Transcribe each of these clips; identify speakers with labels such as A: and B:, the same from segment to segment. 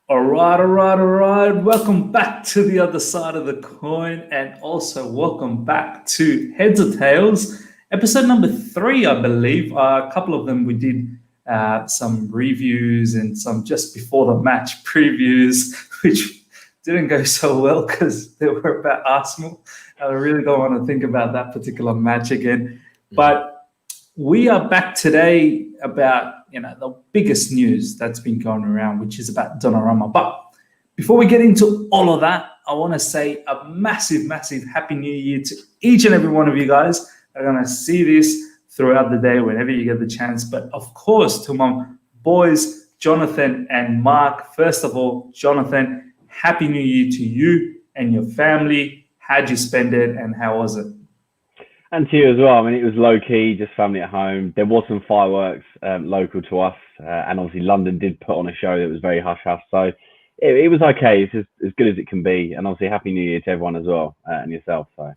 A: All right. Welcome back to the other side of the coin, and also welcome back to Heads or Tails, episode number 3, I believe. A couple of them we did some reviews and some just before the match previews, which didn't go so well because they were about Arsenal. I really don't want to think about that particular match again. But we are back today about the biggest news that's been going around, which is about Donnarumma. But before we get into all of that, I want to say a massive happy new year to each and every one of you guys. I'm gonna see this throughout the day whenever you get the chance. But of course, to my boys Jonathan and Mark. First of all, Jonathan, happy new year to you and your family. How'd you spend it, and how was it?
B: And to you as well. I mean, it was low key, just family at home. There was some fireworks local to us, and obviously London did put on a show that was very hush hush. So it was okay. It's as good as it can be. And obviously, happy New Year to everyone as well, and yourself. So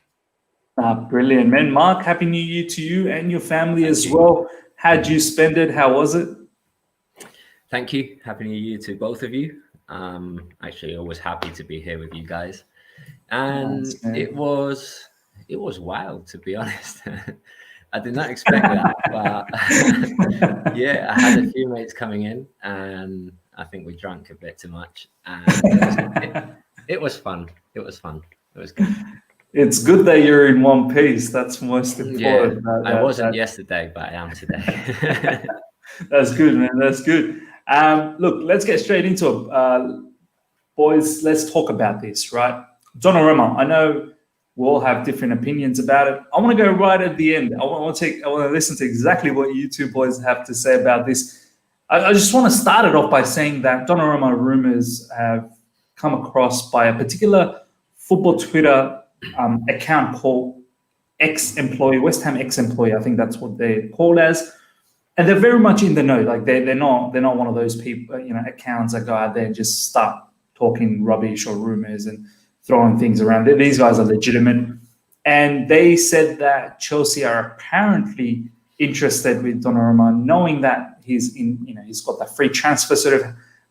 A: brilliant, man. Mark, happy New Year to you and your family as well. How'd you spend it? How was it?
C: Thank you. Happy New Year to both of you. Actually, always happy to be here with you guys. And it was wild, to be honest. I did not expect that, but yeah, I had a few mates coming in, and I think we drank a bit too much, and it was fun. It was fun. It was good.
A: It's good that you're in one piece. That's most important.
C: Yeah, I wasn't yesterday, but I am today.
A: That's good, man. That's good. Look, let's get straight into it. Boys, let's talk about this, right? Donnarumma, I know we all have different opinions about it. I want to go right at the end. I want to listen to exactly what you two boys have to say about this. I just want to start it off by saying that Donnarumma Rumors have come across by a particular football Twitter account called ex-employee, West Ham ex-employee. I think that's what they're called as. And they're very much in the know. Like they're not one of those people, accounts that go out there and just start talking rubbish or rumors and throwing things around. These guys are legitimate. And they said that Chelsea are apparently interested with Donnarumma, knowing that he's got that free transfer sort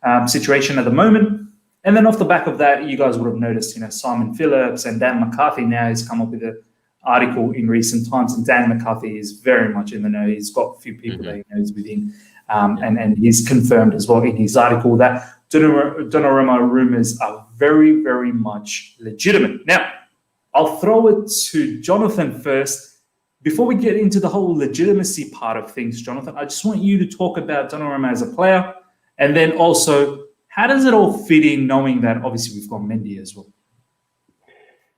A: of situation at the moment. And then off the back of that, you guys would have noticed, Simon Phillips and Dan McCarthy now has come up with an article in recent times. And Dan McCarthy is very much in the know. He's got a few people that he knows within. And he's confirmed as well in his article that Donnarumma rumors are very, very much legitimate. Now, I'll throw it to Jonathan first. Before we get into the whole legitimacy part of things, Jonathan, I just want you to talk about Donnarumma as a player, and then also, how does it all fit in knowing that obviously we've got Mendy as well?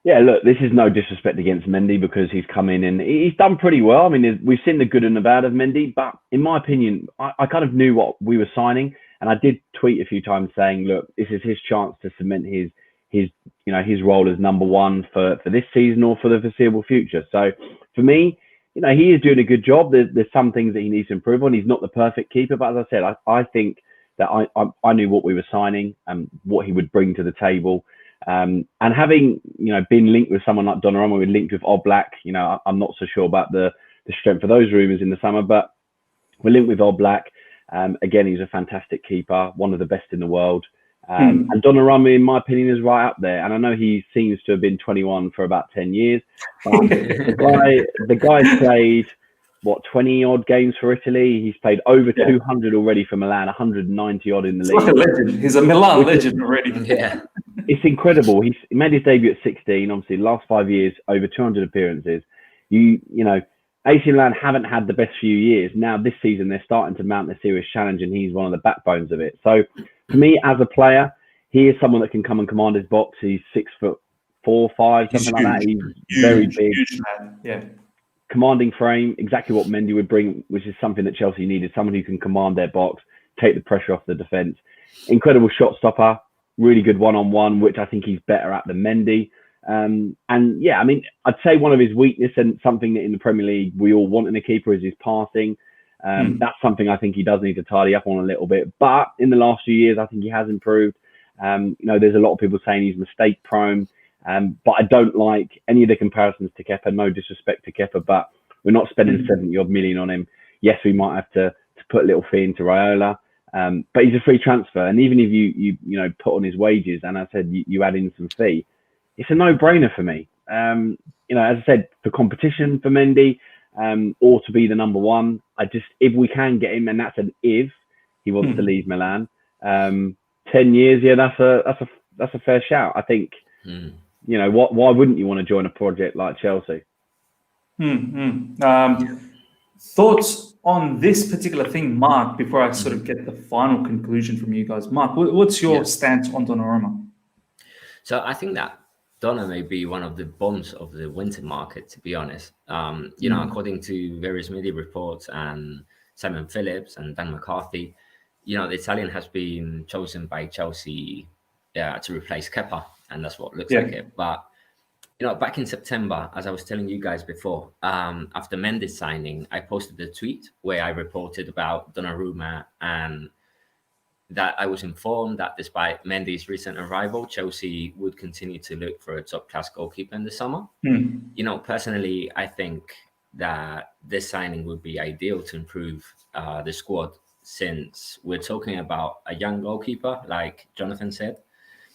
B: yeah, look, this is no disrespect against Mendy because he's come in and he's done pretty well. I mean, we've seen the good and the bad of Mendy, but in my opinion, I kind of knew what we were signing. And I did tweet a few times saying, look, this is his chance to cement his role as number one for this season or for the foreseeable future. So for me, he is doing a good job. There's some things that he needs to improve on. He's not the perfect keeper, but as I said, I think that I knew what we were signing and what he would bring to the table. And having, been linked with someone like Donnarumma, we're linked with Oblak, I'm not so sure about the strength of those rumours in the summer, but we're linked with Oblak. Again, he's a fantastic keeper, one of the best in the world. And Donnarumma, in my opinion, is right up there. And I know he seems to have been 21 for about 10 years. But the guy played, 20-odd games for Italy. He's played over 200 already for Milan, 190-odd in the league.
A: Like a legend. He's a Milan legend already.
C: Yeah.
B: It's incredible. He made his debut at 16. Obviously, the last 5 years, over 200 appearances. AC Milan haven't had the best few years. Now this season, they're starting to mount a serious challenge, and he's one of the backbones of it. So for me, as a player, he is someone that can come and command his box. He's 6'4", 5", something like that. He's very big.
A: Huge man. Yeah.
B: Commanding frame, exactly what Mendy would bring, which is something that Chelsea needed. Someone who can command their box, take the pressure off the defence. Incredible shot stopper, really good one-on-one, which I think he's better at than Mendy. I'd say one of his weaknesses and something that in the Premier League we all want in a keeper is his passing. That's something I think he does need to tidy up on a little bit. But in the last few years, I think he has improved. There's a lot of people saying he's mistake prone. But I don't like any of the comparisons to Kepa. No disrespect to Kepa, but we're not spending 70-odd million on him. Yes, we might have to put a little fee into Raiola. But he's a free transfer, and even if you put on his wages, and I said you add in some fee, it's a no-brainer for me. As I said, for competition for Mendy, or to be the number one, if we can get him, and that's an if he wants to leave Milan, 10 years, yeah, that's a fair shout. I think, why wouldn't you want to join a project like Chelsea?
A: Thoughts on this particular thing, Mark, before I sort of get the final conclusion from you guys. Mark, what's your stance on Donnarumma?
C: So I think that Donna may be one of the bombs of the winter market, to be honest. According to various media reports and Simon Phillips and Dan McCarthy, the Italian has been chosen by Chelsea to replace Kepa, and that's what looks like it. But back in September, as I was telling you guys before, after Mendy's signing, I posted a tweet where I reported about Donnarumma, and that I was informed that despite Mendy's recent arrival, Chelsea would continue to look for a top-class goalkeeper in the summer. Personally, I think that this signing would be ideal to improve the squad, since we're talking about a young goalkeeper, like Jonathan said.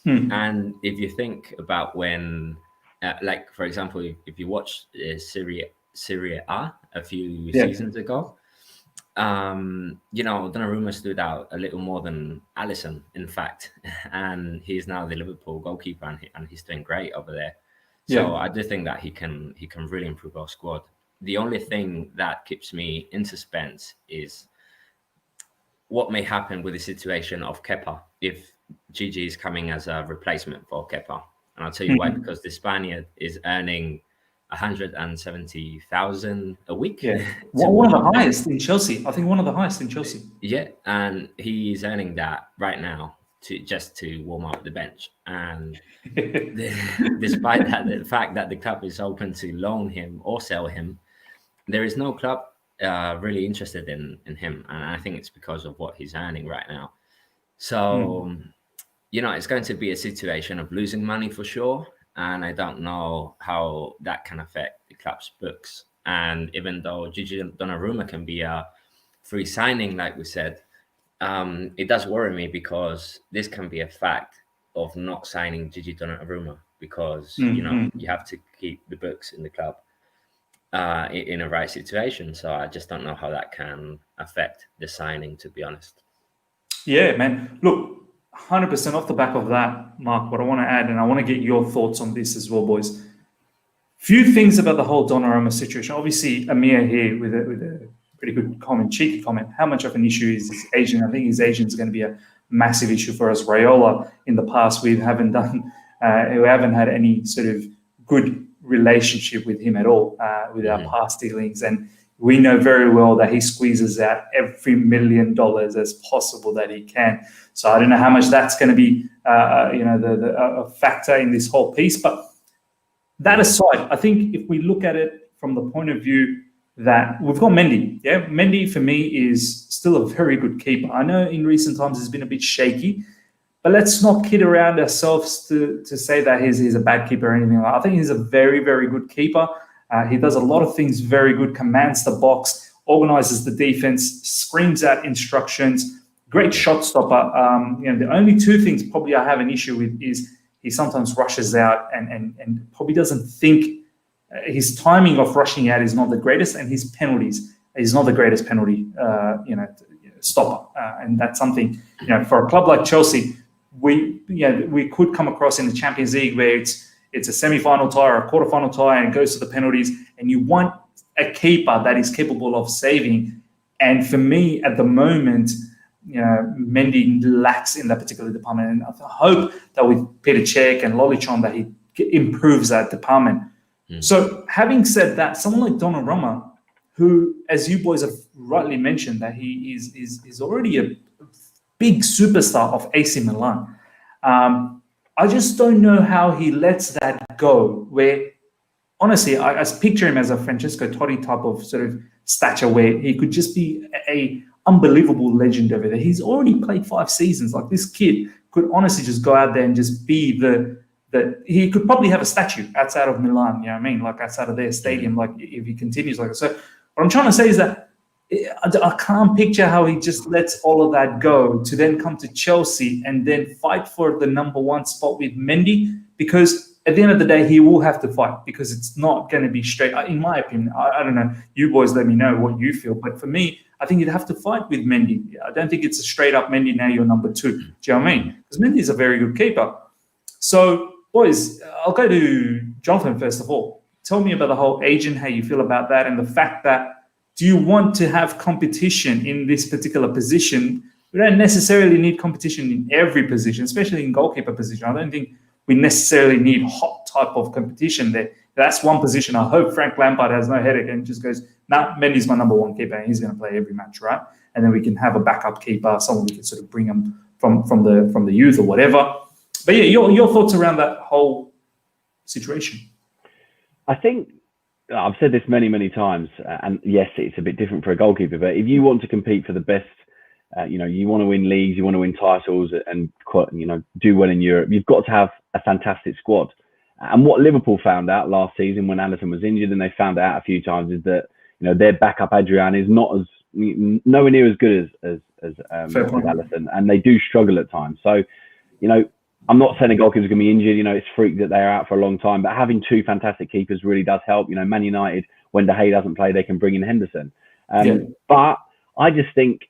C: And if you think about when, for example, if you watch Serie A a few seasons ago, Donnarumma stood out a little more than Alisson, in fact, and he's now the Liverpool goalkeeper, and he's doing great over there. So I do think that he can really improve our squad. The only thing that keeps me in suspense is what may happen with the situation of Kepa if Gigi is coming as a replacement for Kepa. And I'll tell you why, because the Spaniard is earning 170,000 a week.
A: Yeah, one of the highest in Chelsea. I think one of the highest in Chelsea.
C: Yeah, and he's earning that right now to warm up the bench. And despite that, the fact that the club is open to loan him or sell him, there is no club really interested in him, and I think it's because of what he's earning right now. So, it's going to be a situation of losing money for sure. And I don't know how that can affect the club's books. And even though Gigi Donnarumma can be a free signing, like we said, it does worry me, because this can be a fact of not signing Gigi Donnarumma, because, you have to keep the books in the club in a right situation. So I just don't know how that can affect the signing, to be honest.
A: Yeah, man. Look, 100% off the back of that, Mark, what I want to add, and I want to get your thoughts on this as well, boys. Few things about the whole Donnarumma situation. Obviously, Amir here with a pretty good comment, cheeky comment. How much of an issue is his agent? I think his agent is going to be a massive issue for us. Raiola, in the past, we haven't had any sort of good relationship with him at all with our past dealings, and we know very well that he squeezes out every $1 million as possible that he can. So I don't know how much that's going to be, a factor in this whole piece. But that aside, I think if we look at it from the point of view that we've got Mendy. Yeah, Mendy for me is still a very good keeper. I know in recent times he's been a bit shaky, but let's not kid around ourselves to say that he's a bad keeper or anything like that. I think he's a very, very good keeper. He does a lot of things very good, commands the box, organizes the defense, screams out instructions, great shot stopper. The only two things probably I have an issue with is he sometimes rushes out and probably doesn't think. His timing of rushing out is not the greatest, and his penalties is not the greatest penalty, stopper. And that's something, for a club like Chelsea, we could come across in the Champions League where it's a semi-final tie or a quarter-final tie and it goes to the penalties, and you want a keeper that is capable of saving. And for me, at the moment, Mendy lacks in that particular department. And I hope that with Peter Cech and Lolichon that he improves that department. So having said that, someone like Donnarumma, who, as you boys have rightly mentioned, that he is already a big superstar of AC Milan. I just don't know how he lets that go, where honestly, I picture him as a Francesco Totti type of sort of stature, where he could just be a unbelievable legend over there. He's already played 5 seasons. Like, this kid could honestly just go out there and just be he could probably have a statue outside of Milan, you know what I mean? Like outside of their stadium, like if he continues like that. So what I'm trying to say is that I can't picture how he just lets all of that go to then come to Chelsea and then fight for the number 1 spot with Mendy, because at the end of the day, he will have to fight, because it's not going to be straight. In my opinion, I don't know. You boys let me know what you feel. But for me, I think you'd have to fight with Mendy. I don't think it's a straight up Mendy, now you're number 2. Do you know what I mean? Because Mendy is a very good keeper. So, boys, I'll go to Jonathan first of all. Tell me about the whole agent, how you feel about that, and the fact that, do you want to have competition in this particular position? We don't necessarily need competition in every position, especially in goalkeeper position. I don't think we necessarily need hot type of competition there. That's one position. I hope Frank Lampard has no headache and just goes, nah, Mendy's my number 1 keeper and he's going to play every match, right? And then we can have a backup keeper, someone we can sort of bring him from the youth or whatever. But yeah, your thoughts around that whole situation?
B: I think I've said this many times, and yes, it's a bit different for a goalkeeper, but if you want to compete for the best, you want to win leagues, you want to win titles and, do well in Europe, you've got to have a fantastic squad. And what Liverpool found out last season when Alisson was injured, and they found out a few times, is that, their backup Adrian is nowhere near as good as Alisson, and they do struggle at times. So, I'm not saying a goalkeeper's going to be injured. It's freak that they're out for a long time, but having 2 fantastic keepers really does help. Man United, when De Gea doesn't play, they can bring in Henderson. But I just think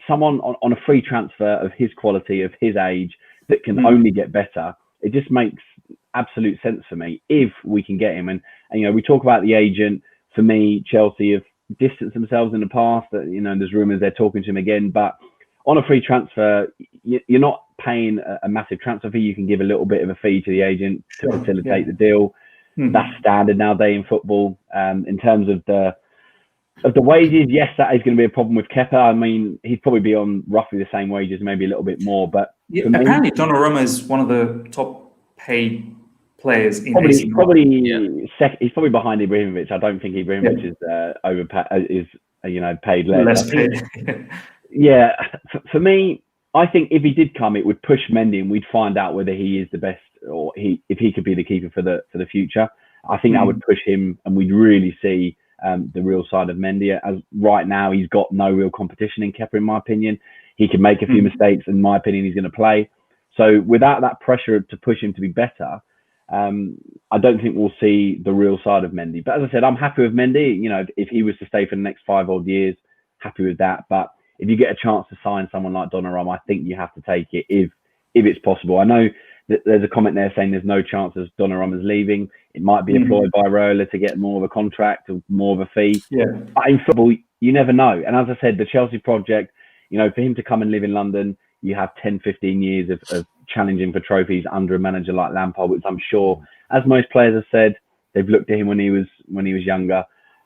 B: someone on a free transfer of his quality, of his age, that can only get better, it just makes absolute sense for me if we can get him. And we talk about the agent. For me, Chelsea have distanced themselves in the past. That there's rumours they're talking to him again, but on a free transfer, you're not paying a massive transfer fee. You can give a little bit of a fee to the agent to facilitate the deal. That's standard nowadays in football. In terms of the wages, yes, that is going to be a problem with Kepa. I mean, he'd probably be on roughly the same wages, maybe a little bit more. But
A: apparently, Donnarumma is one of the top paid players in
B: he's probably behind Ibrahimovic. I don't think Ibrahimovic is paid less.
A: Less paid.
B: Yeah, for me, I think if he did come, it would push Mendy, and we'd find out whether he is the best, or if he could be the keeper for the future. I think that would push him, and we'd really see the real side of Mendy. As right now, he's got no real competition in Kepa, in my opinion. He can make a few mistakes, in my opinion, he's going to play. So without that pressure to push him to be better, I don't think we'll see the real side of Mendy. But as I said, I'm happy with Mendy. If he was to stay for the next 5 odd years, happy with that. But if you get a chance to sign someone like Donnarumma, I think you have to take it if it's possible. I know that there's a comment there saying there's no chance of Donnarumma's leaving. It might be employed by Raiola to get more of a contract or more of a fee.
A: Yeah.
B: But in football, you never know. And as I said, the Chelsea project, for him to come and live in London, you have 10, 15 years of challenging for trophies under a manager like Lampard, which I'm sure, as most players have said, they've looked at him when he was younger.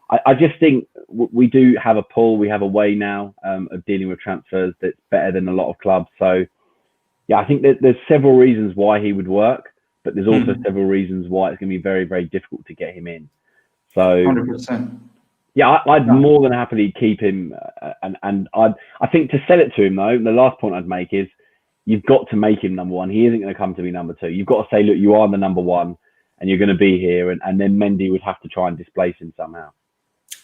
B: I just think we do have a pull. We have a way now of dealing with transfers that's better than a lot of clubs. So, yeah, I think that there's several reasons why he would work, but there's also several reasons why it's going to be very, very difficult to get him in. So,
A: 100%.
B: Yeah, I'd more than happily keep him. And I think to sell it to him, though, the last point I'd make is you've got to make him number 1. He isn't going to come to be number 2. You've got to say, look, you are the number 1 and you're going to be here. And then Mendy would have to try and displace him somehow.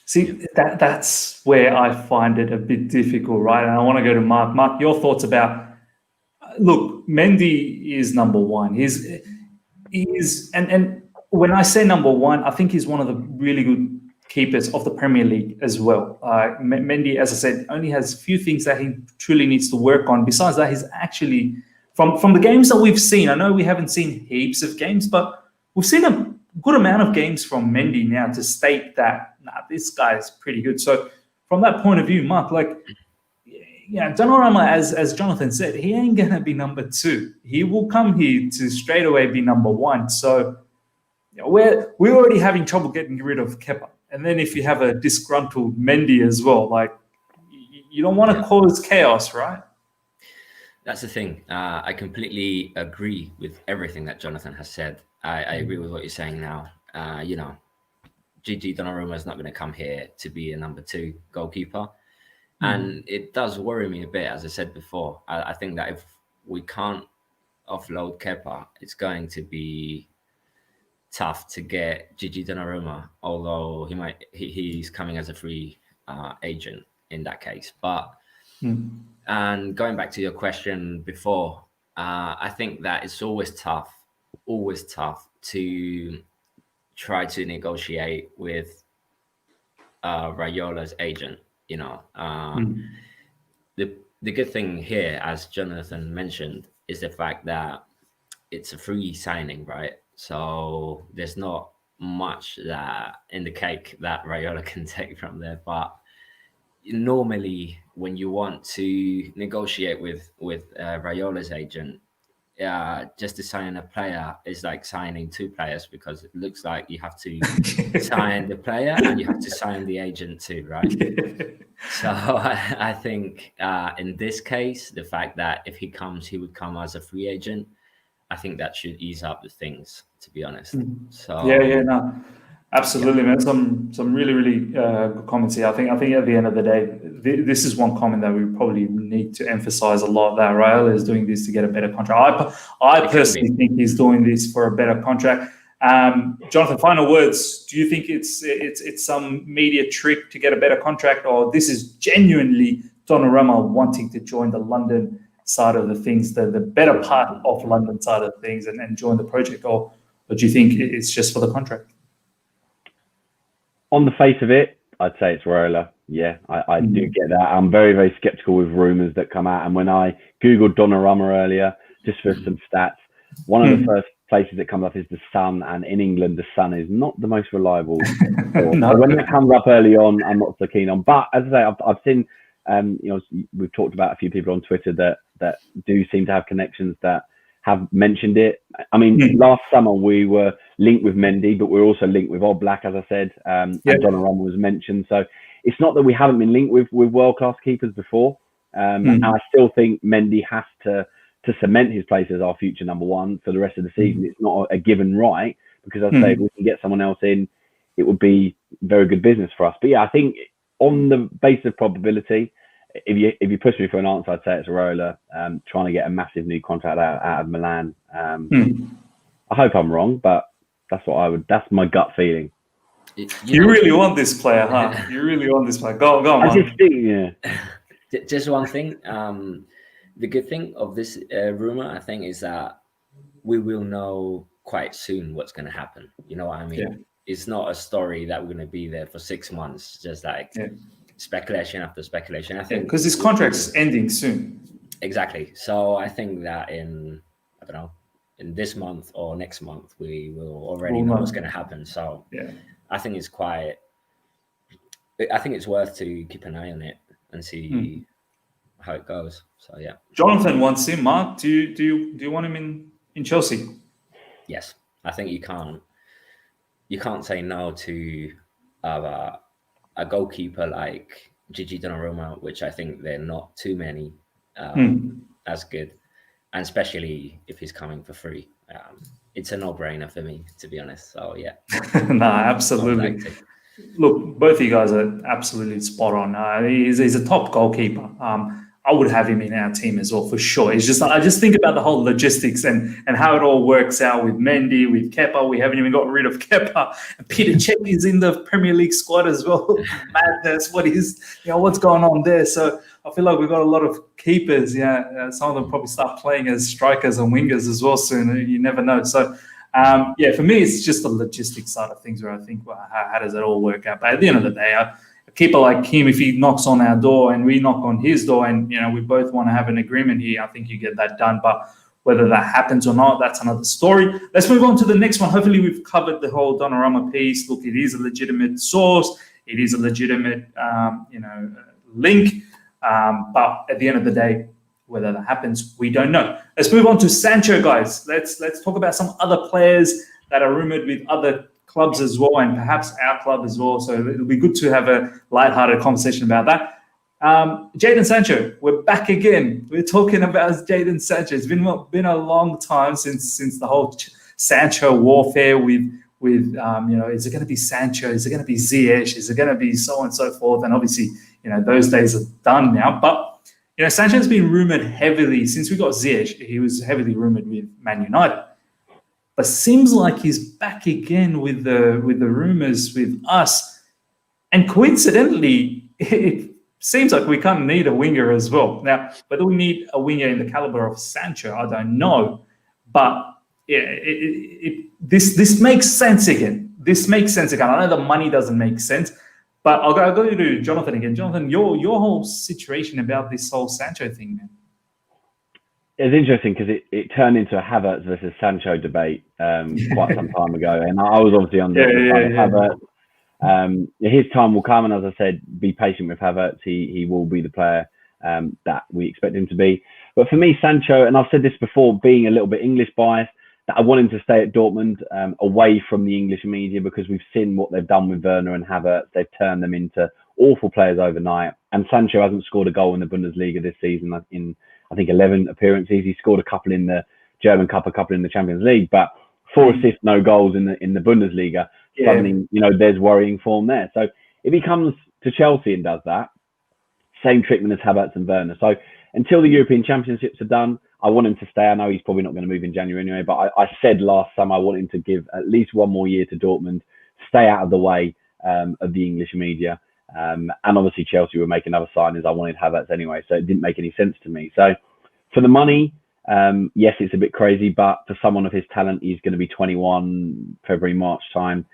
A: See, that's where I find it a bit difficult, right? And I want to go to Mark. Mark, your thoughts about, look, Mendy is number 1. And when I say number 1, I think he's one of the really good keepers of the Premier League as well. Mendy, as I said, only has a few things that he truly needs to work on. Besides that, he's actually, from the games that we've seen, I know we haven't seen heaps of games, but we've seen a good amount of games from Mendy now to state that, this guy is pretty good. So from that point of view, Mark, Donnarumma, as Jonathan said, he ain't going to be number 2. He will come here to straight away be number 1. So we're already having trouble getting rid of Kepa. And then if you have a disgruntled Mendy as well, you don't want to cause chaos, right?
C: That's the thing. I completely agree with everything that Jonathan has said. I agree with what you're saying now. Gigi Donnarumma is not going to come here to be a number 2 goalkeeper. And it does worry me a bit, as I said before. I think that if we can't offload Kepa, it's going to be tough to get Gigi Donnarumma, although he's coming as a free agent. in that case. But and going back to your question before, I think that it's always tough to try to negotiate with Rayola's agent. You know, the good thing here, as Jonathan mentioned, is the fact that it's a free signing, right? So there's not much that in the cake that Raiola can take from there. But normally, when you want to negotiate with Raiola's agent, just to sign a player is like signing two players, because it looks like you have to sign the player and you have to sign the agent too, right? So I think in this case, the fact that if he comes, he would come as a free agent, I think that should ease up the things, to be honest. So
A: no, absolutely, man. Some really good comments here. I think at the end of the day, this is one comment that we probably need to emphasize a lot, that Raiola is doing this to get a better contract. I personally think he's doing this for a better contract. Jonathan, final words. Do you think it's some media trick to get a better contract, or this is genuinely Donnarumma wanting to join the London side of the things, the better part of London side of things, and join the project, or do you think it's just for the contract?
B: On the face of it, I'd say it's Raiola. Yeah, I do get that. I'm very skeptical with rumours that come out. And when I Googled Donnarumma earlier, just for some stats, one of the first places that comes up is the Sun. And in England, the Sun is not the most reliable. So when that comes up early on, I'm not so keen on. But as I say, I've seen, we've talked about a few people on Twitter that do seem to have connections that have mentioned it. I mean, last summer we were linked with Mendy, but we're also linked with Oblak, as I said, and Donnarumma was mentioned. So it's not that we haven't been linked with world-class keepers before. And I still think Mendy has to cement his place as our future number one for the rest of the season. It's not a given right, because as I say, if we can get someone else in, it would be very good business for us. But yeah, I think on the basis of probability, if you push me for an answer, I'd say it's Raiola trying to get a massive new contract out of Milan. I hope I'm wrong, but that's my gut feeling.
A: You really want this player, huh? You really want this player. Go on.
B: I just think,
C: Just one thing. The good thing of this rumor, I think, is that we will know quite soon what's going to happen. You know what I mean? Yeah. It's not a story that we're going to be there for 6 months, just like speculation after speculation. I think
A: because this contract's ending soon.
C: Exactly. So I think that in this month or next month, we will already know what's going to happen. So I think it's worth to keep an eye on it and see how it goes. So yeah.
A: Jonathan wants him. Mark, do you want him in Chelsea?
C: Yes, I think you can't say no to a goalkeeper like Gigi Donnarumma, which I think there are not too many as good, and especially if he's coming for free. It's a no-brainer for me, to be honest. So yeah.
A: No, absolutely. Look, both of you guys are absolutely spot on. He's a top goalkeeper. I would have him in our team as well, for sure. It's just I just think about the whole logistics and how it all works out with Mendy, with Kepa. We haven't even got rid of Kepa. And Peter Cech is in the Premier League squad as well. Madness. What's going on there? So I feel like we've got a lot of keepers. Some of them probably start playing as strikers and wingers as well soon. You never know. So for me, it's just the logistics side of things where I think, well, how does it all work out? But at the end of the day, a keeper like him, if he knocks on our door and we knock on his door and, we both want to have an agreement here, I think you get that done. But whether that happens or not, that's another story. Let's move on to the next one. Hopefully we've covered the whole Donnarumma piece. Look, it is a legitimate source. It is a legitimate, link. But at the end of the day, whether that happens, we don't know. Let's move on to Sancho, guys. Let's talk about some other players that are rumored with other clubs as well, and perhaps our club as well. So it'll be good to have a lighthearted conversation about that. Jadon Sancho, we're back again. We're talking about Jadon Sancho. It's been a long time since the whole Sancho warfare with is it going to be Sancho? Is it going to be Ziyech? Is it going to be so on and so forth? And obviously, those days are done now. But Sancho's been rumored heavily since we got Ziyech. He was heavily rumored with Man United. But seems like he's back again with the rumors with us, and coincidentally, it seems like we kind of need a winger as well. Now, whether we need a winger in the caliber of Sancho, I don't know. But yeah, this makes sense again. This makes sense again. I know the money doesn't make sense, but I'll go to Jonathan again. Jonathan, your whole situation about this whole Sancho thing, man.
B: It's interesting because it turned into a Havertz versus Sancho debate quite some time ago, and I was obviously on the side of Havertz. His time will come, and as I said, be patient with Havertz. He will be the player that we expect him to be. But for me, Sancho, and I've said this before, being a little bit English biased, that I want him to stay at Dortmund away from the English media, because we've seen what they've done with Werner and Havertz. They've turned them into awful players overnight. And Sancho hasn't scored a goal in the Bundesliga this season in, I think, 11 appearances. He scored a couple in the German Cup, a couple in the Champions League, but 4 assists, no goals in the Bundesliga. Suddenly, there's worrying form there. So if he comes to Chelsea and does that, same treatment as Havertz and Werner. So until the European Championships are done, I want him to stay. I know he's probably not going to move in January anyway, but I said last summer I want him to give at least 1 more year to Dortmund, stay out of the way of the English media. And obviously Chelsea were making other signings. I wanted Havertz anyway, so it didn't make any sense to me. So for the money, yes, it's a bit crazy, but for someone of his talent, he's going to be 21 February, March time.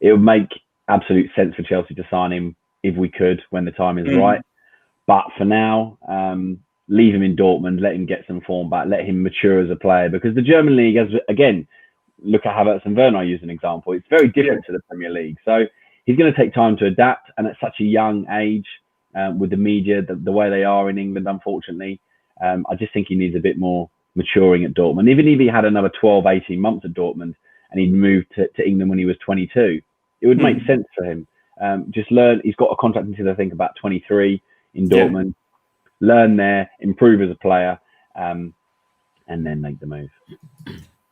B: It would make absolute sense for Chelsea to sign him if we could, when the time is right. But for now, leave him in Dortmund, let him get some form back, let him mature as a player, because the German league, again, look at Havertz and Werner, I use an example. It's very different to the Premier League. So he's going to take time to adapt, and at such a young age, with the media, the way they are in England, unfortunately, I just think he needs a bit more maturing at Dortmund. Even if he had another 12, 18 months at Dortmund and he'd moved to England when he was 22, it would make sense for him. Just learn. He's got a contract until I think about 23 in Dortmund. Learn there, improve as a player, and then make the move.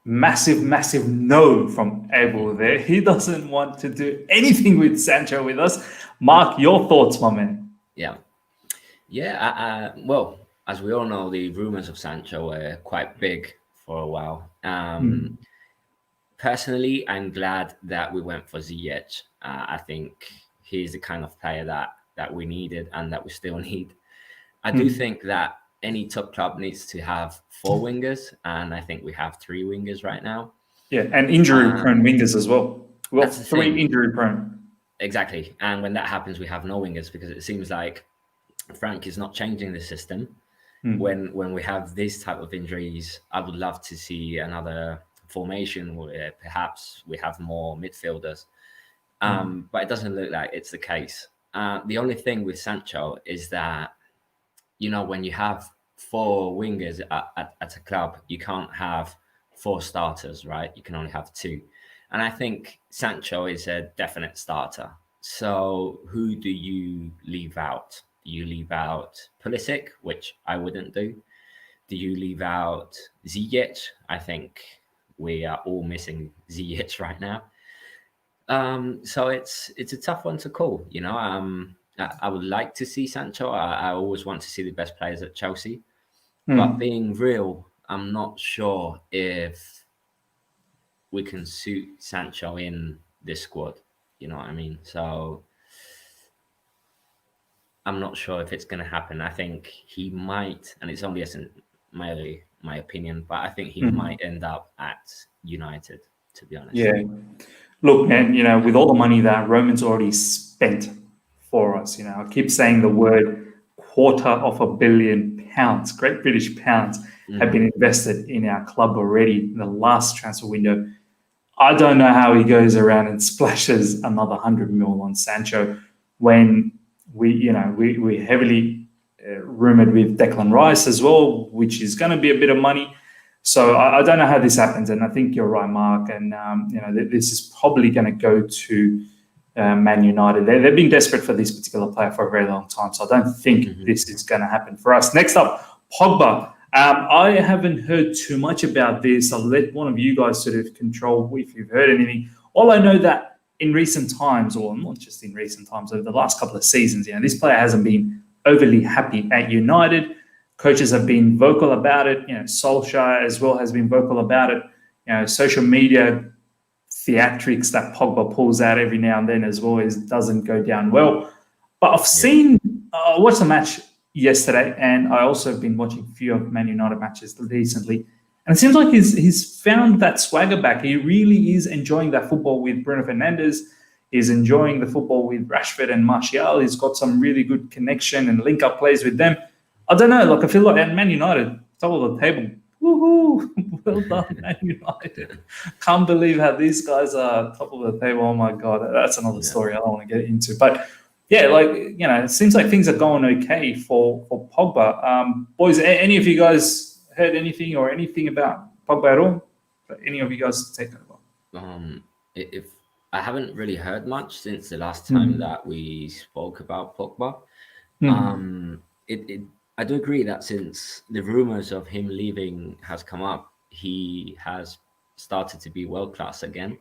A: Massive no from Abel there. He doesn't want to do anything with Sancho with us. Mark, your thoughts, my man?
C: Well, as we all know, the rumours of Sancho were quite big for a while. Personally, I'm glad that we went for Ziyech. I think he's the kind of player that we needed and that we still need. I do think that any top club needs to have 4 wingers, and I think we have 3 wingers right now.
A: Yeah, and injury-prone wingers as well. Well, 3 injury-prone.
C: Exactly, and when that happens, we have no wingers, because it seems like Frank is not changing the system. When we have this type of injuries, I would love to see another formation where perhaps we have more midfielders. But it doesn't look like it's the case. The only thing with Sancho is that, when you have 4 wingers at a club, you can't have 4 starters, right? You can only have 2. And I think Sancho is a definite starter. So who do you leave out? Do you leave out Pulisic, which I wouldn't do? Do you leave out Ziyech? I think we are all missing Ziyech right now. So it's a tough one to call, I would like to see Sancho. I always want to see the best players at Chelsea. But being real, I'm not sure if we can suit Sancho in this squad. You know what I mean? So I'm not sure if it's going to happen. I think he might, and it's only my opinion, but I think he might end up at United, to be honest.
A: Yeah. Look, man, with all the money that Roman's already spent for us, I keep saying the word £250 million, Great British pounds, have been invested in our club already in the last transfer window. I don't know how he goes around and splashes another 100 mil on Sancho when we heavily rumoured with Declan Rice as well, which is going to be a bit of money. So I don't know how this happens, and I think you're right, Mark. And this is probably going to go to Man United. They've been desperate for this particular player for a very long time, so I don't think this is going to happen for us. Next up, Pogba. I haven't heard too much about this. I'll let one of you guys sort of control if you've heard anything. All I know that in recent times, or not just in recent times, over the last couple of seasons, this player hasn't been overly happy at United. Coaches have been vocal about it. Solskjaer as well has been vocal about it. Social media theatrics that Pogba pulls out every now and then as well doesn't go down well. But I've seen I watched the match yesterday, and I also have been watching a few of Man United matches recently. And it seems like he's found that swagger back. He really is enjoying that football with Bruno Fernandes. He's enjoying the football with Rashford and Martial. He's got some really good connection and link-up plays with them. I don't know. Like, I feel like at Man United, top of the table. Woohoo! Well done, Man United. Can't believe how these guys are top of the table. Oh, my God. That's another story I don't want to get into. But, yeah, like, you know, it seems like things are going okay for Pogba. Boys, any of you guys heard anything about Pogba at all? Any of you guys take over?
C: If I haven't really heard much since the last time that we spoke about Pogba. I do agree that since the rumors of him leaving has come up, he has started to be world class again.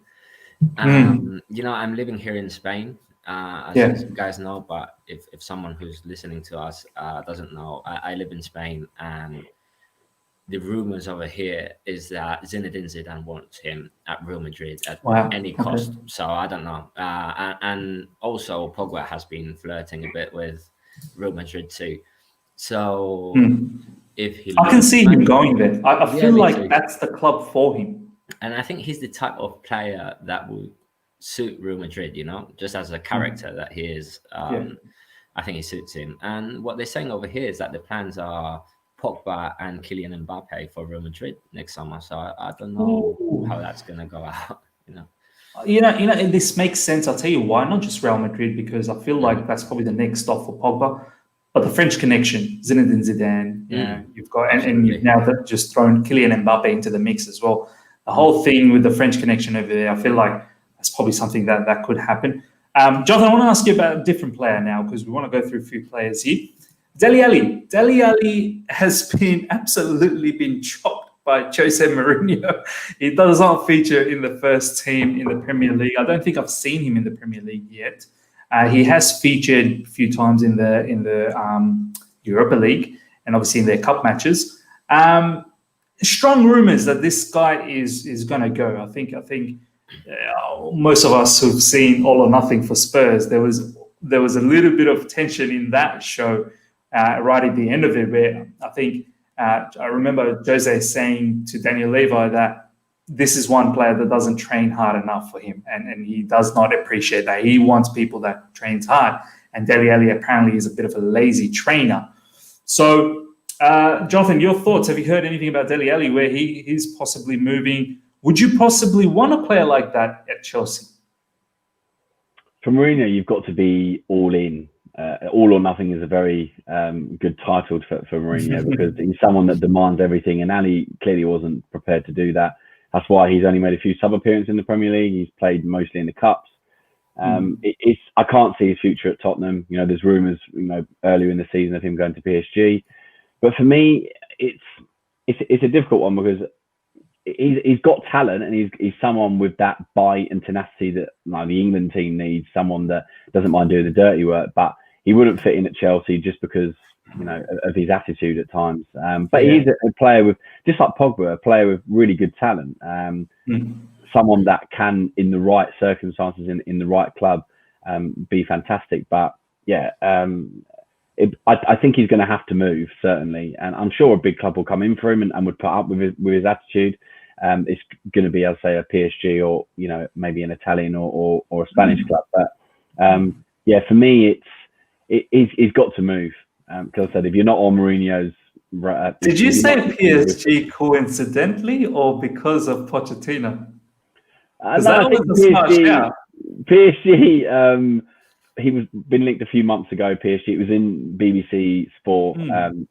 C: You know, I'm living here in Spain, as you guys know, but if someone who's listening to us doesn't know, I live in Spain, and the rumors over here is that Zinedine Zidane wants him at Real Madrid at any cost. Okay. So I don't know. And also Pogba has been flirting a bit with Real Madrid too. So if he,
A: I can see him going there. I feel like that's the club for him.
C: And I think he's the type of player that will suit Real Madrid, you know, just as a character that he is. I think he suits him. And what they're saying over here is that the plans are Pogba and Kylian Mbappe for Real Madrid next summer. So I don't know how that's going to go out, you know.
A: You know, this makes sense. I'll tell you why. Not just Real Madrid, because I feel like that's probably the next stop for Pogba. But the French connection, Zinedine Zidane, you know, you've got, and you've now just thrown Kylian Mbappe into the mix as well. The whole thing with the French connection over there, I feel like that's probably something that could happen. Jonathan, I want to ask you about a different player now, because we want to go through a few players here. Dele Alli has absolutely been chopped by Jose Mourinho. He does not feature in the first team in the Premier League. I don't think I've seen him in the Premier League yet. He has featured a few times in the Europa League and obviously in their cup matches. Strong rumours that this guy is going to go. I think most of us who've seen All or Nothing for Spurs, there was a little bit of tension in that show. Right at the end of it, where I think I remember Jose saying to Daniel Levy that this is one player that doesn't train hard enough for him, and he does not appreciate that. He wants people that trains hard, and Dele Alli apparently is a bit of a lazy trainer. So, Jonathan, your thoughts? Have you heard anything about Dele Alli where he's possibly moving? Would you possibly want a player like that at Chelsea?
B: For Mourinho, you've got to be all in. All or Nothing is a very good title for Mourinho because he's someone that demands everything, and Ali clearly wasn't prepared to do that. That's why he's only made a few sub appearances in the Premier League. He's played mostly in the cups. I can't see his future at Tottenham. You know, there's rumours, you know, earlier in the season of him going to PSG. But for me, it's a difficult one because he's got talent, and he's someone with that bite and tenacity that the England team needs. Someone that doesn't mind doing the dirty work, but he wouldn't fit in at Chelsea just because, you know, of his attitude at times. But he's a player with, just like Pogba, a player with really good talent. Someone that can, in the right circumstances, in the right club, be fantastic. But I think he's going to have to move, certainly. And I'm sure a big club will come in for him and would put up with his attitude. It's going to be, I'll say, a PSG or, you know, maybe an Italian or a Spanish club. But for me, he's got to move. Because I said, if you're not on Mourinho's...
A: Did you say PSG coincidentally or because of Pochettino?
B: PSG, he was been linked a few months ago, PSG. It was in BBC Sport,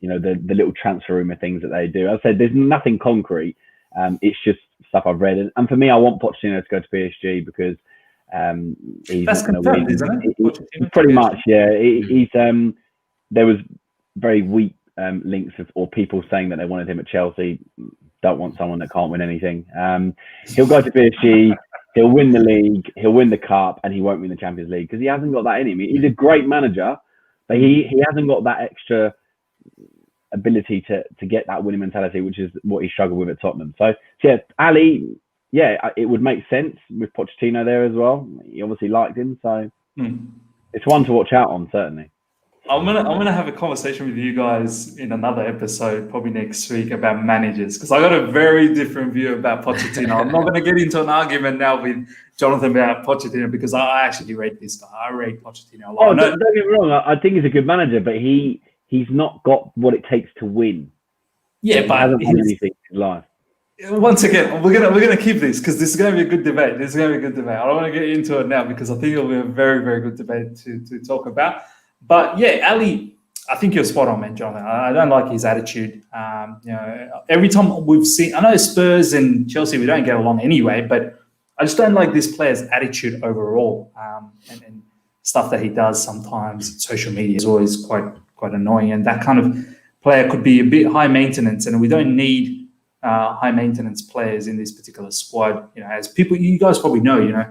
B: you know, the little transfer rumour things that they do. I said, there's nothing concrete. It's just stuff I've read. And for me, I want Pochettino to go to PSG because he's...
A: That's confirmed, isn't it?
B: Pretty much, yeah. He's... there was very weak links or people saying that they wanted him at Chelsea. Don't want someone that can't win anything. He'll go to PSG, he'll win the league, he'll win the cup, and he won't win the Champions League because he hasn't got that in him. He's a great manager, but he hasn't got that extra ability to get that winning mentality, which is what he struggled with at Tottenham. So Ali, it would make sense with Pochettino there as well. He obviously liked him, so it's one to watch out on, certainly.
A: I'm gonna have a conversation with you guys in another episode, probably next week, about managers, because I got a very different view about Pochettino. I'm not gonna get into an argument now with Jonathan about Pochettino, because I actually rate this guy. I rate Pochettino a lot.
B: Oh, don't get me wrong. I think he's a good manager, but he's not got what it takes to win.
A: Yeah,
B: he
A: but
B: hasn't won anything in his life.
A: Once again, we're gonna keep this, because this is gonna be a good debate. This is gonna be a good debate. I don't want to get into it now, because I think it'll be a very, very good debate to talk about. But yeah, Ali, I think you're spot on, man, Jonathan. I don't like his attitude. Every time we've seen, I know Spurs and Chelsea, we don't get along anyway, but I just don't like this player's attitude overall, and stuff that he does sometimes. Social media is always quite annoying, and that kind of player could be a bit high maintenance, and we don't need high maintenance players in this particular squad. As people, you guys probably know,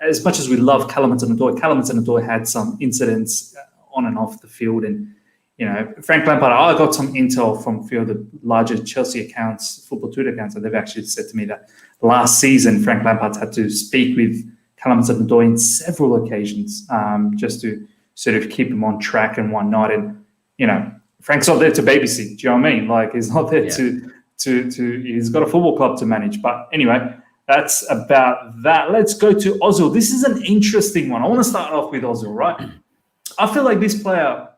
A: as much as we love Callum Hudson-Odoi had some incidents on and off the field, and Frank Lampard, I got some intel from a few of the larger Chelsea accounts, football Twitter accounts, and they've actually said to me that last season Frank Lampard had to speak with Callum Hudson-Odoi in several occasions, just to sort of keep him on track and whatnot. And Frank's not there to babysit. Do you know what I mean? Like, he's not there to he's got a football club to manage. But anyway, that's about that. Let's go to Ozil. This is an interesting one. I want to start off with Ozil, right? I feel like this player,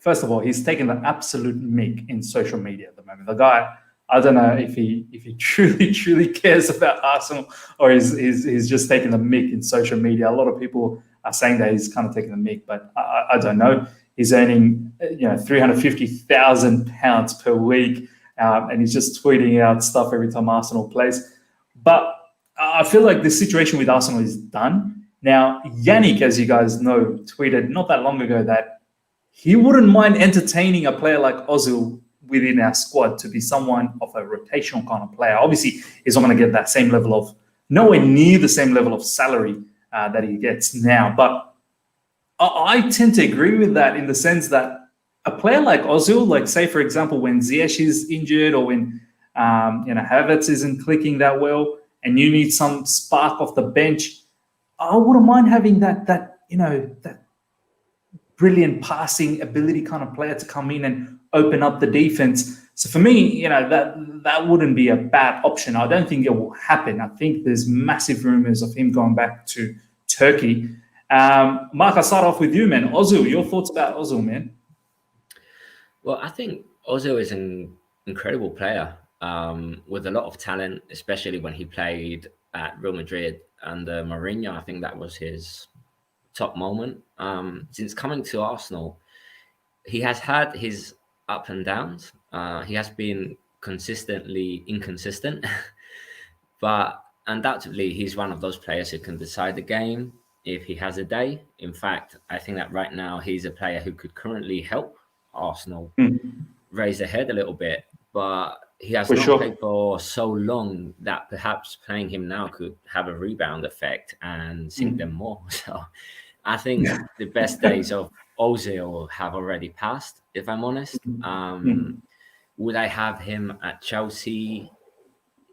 A: first of all, he's taking the absolute mick in social media at the moment. The guy, I don't know if he truly cares about Arsenal, or he's just taking the mick in social media. A lot of people are saying that he's kind of taking the mick, but I don't know. He's earning £350,000 per week, and he's just tweeting out stuff every time Arsenal plays. But I feel like the situation with Arsenal is done. Now, Yannick, as you guys know, tweeted not that long ago that he wouldn't mind entertaining a player like Ozil within our squad to be someone of a rotational kind of player. Obviously, he's not going to get that same level of, nowhere near the same level of salary that he gets now. But I tend to agree with that in the sense that a player like Ozil, like say, for example, when Ziyech is injured, or when Havertz isn't clicking that well, and you need some spark off the bench, I wouldn't mind having that brilliant passing ability kind of player to come in and open up the defense. So for me, that wouldn't be a bad option. I don't think it will happen. I think there's massive rumors of him going back to Turkey. Mark, I'll start off with you, man. Ozil, your thoughts about Ozil, man?
C: Well, I think Ozil is an incredible player with a lot of talent, especially when he played at Real Madrid under Mourinho. I think that was his top moment. Since coming to Arsenal, he has had his up and downs. He has been consistently inconsistent, but undoubtedly he's one of those players who can decide the game if he has a day. In fact, I think that right now he's a player who could currently help Arsenal raise their head a little bit, but he has not played for so long that perhaps playing him now could have a rebound effect and sink them more. So I think the best days of Ozil have already passed, if I'm honest. Would I have him at Chelsea?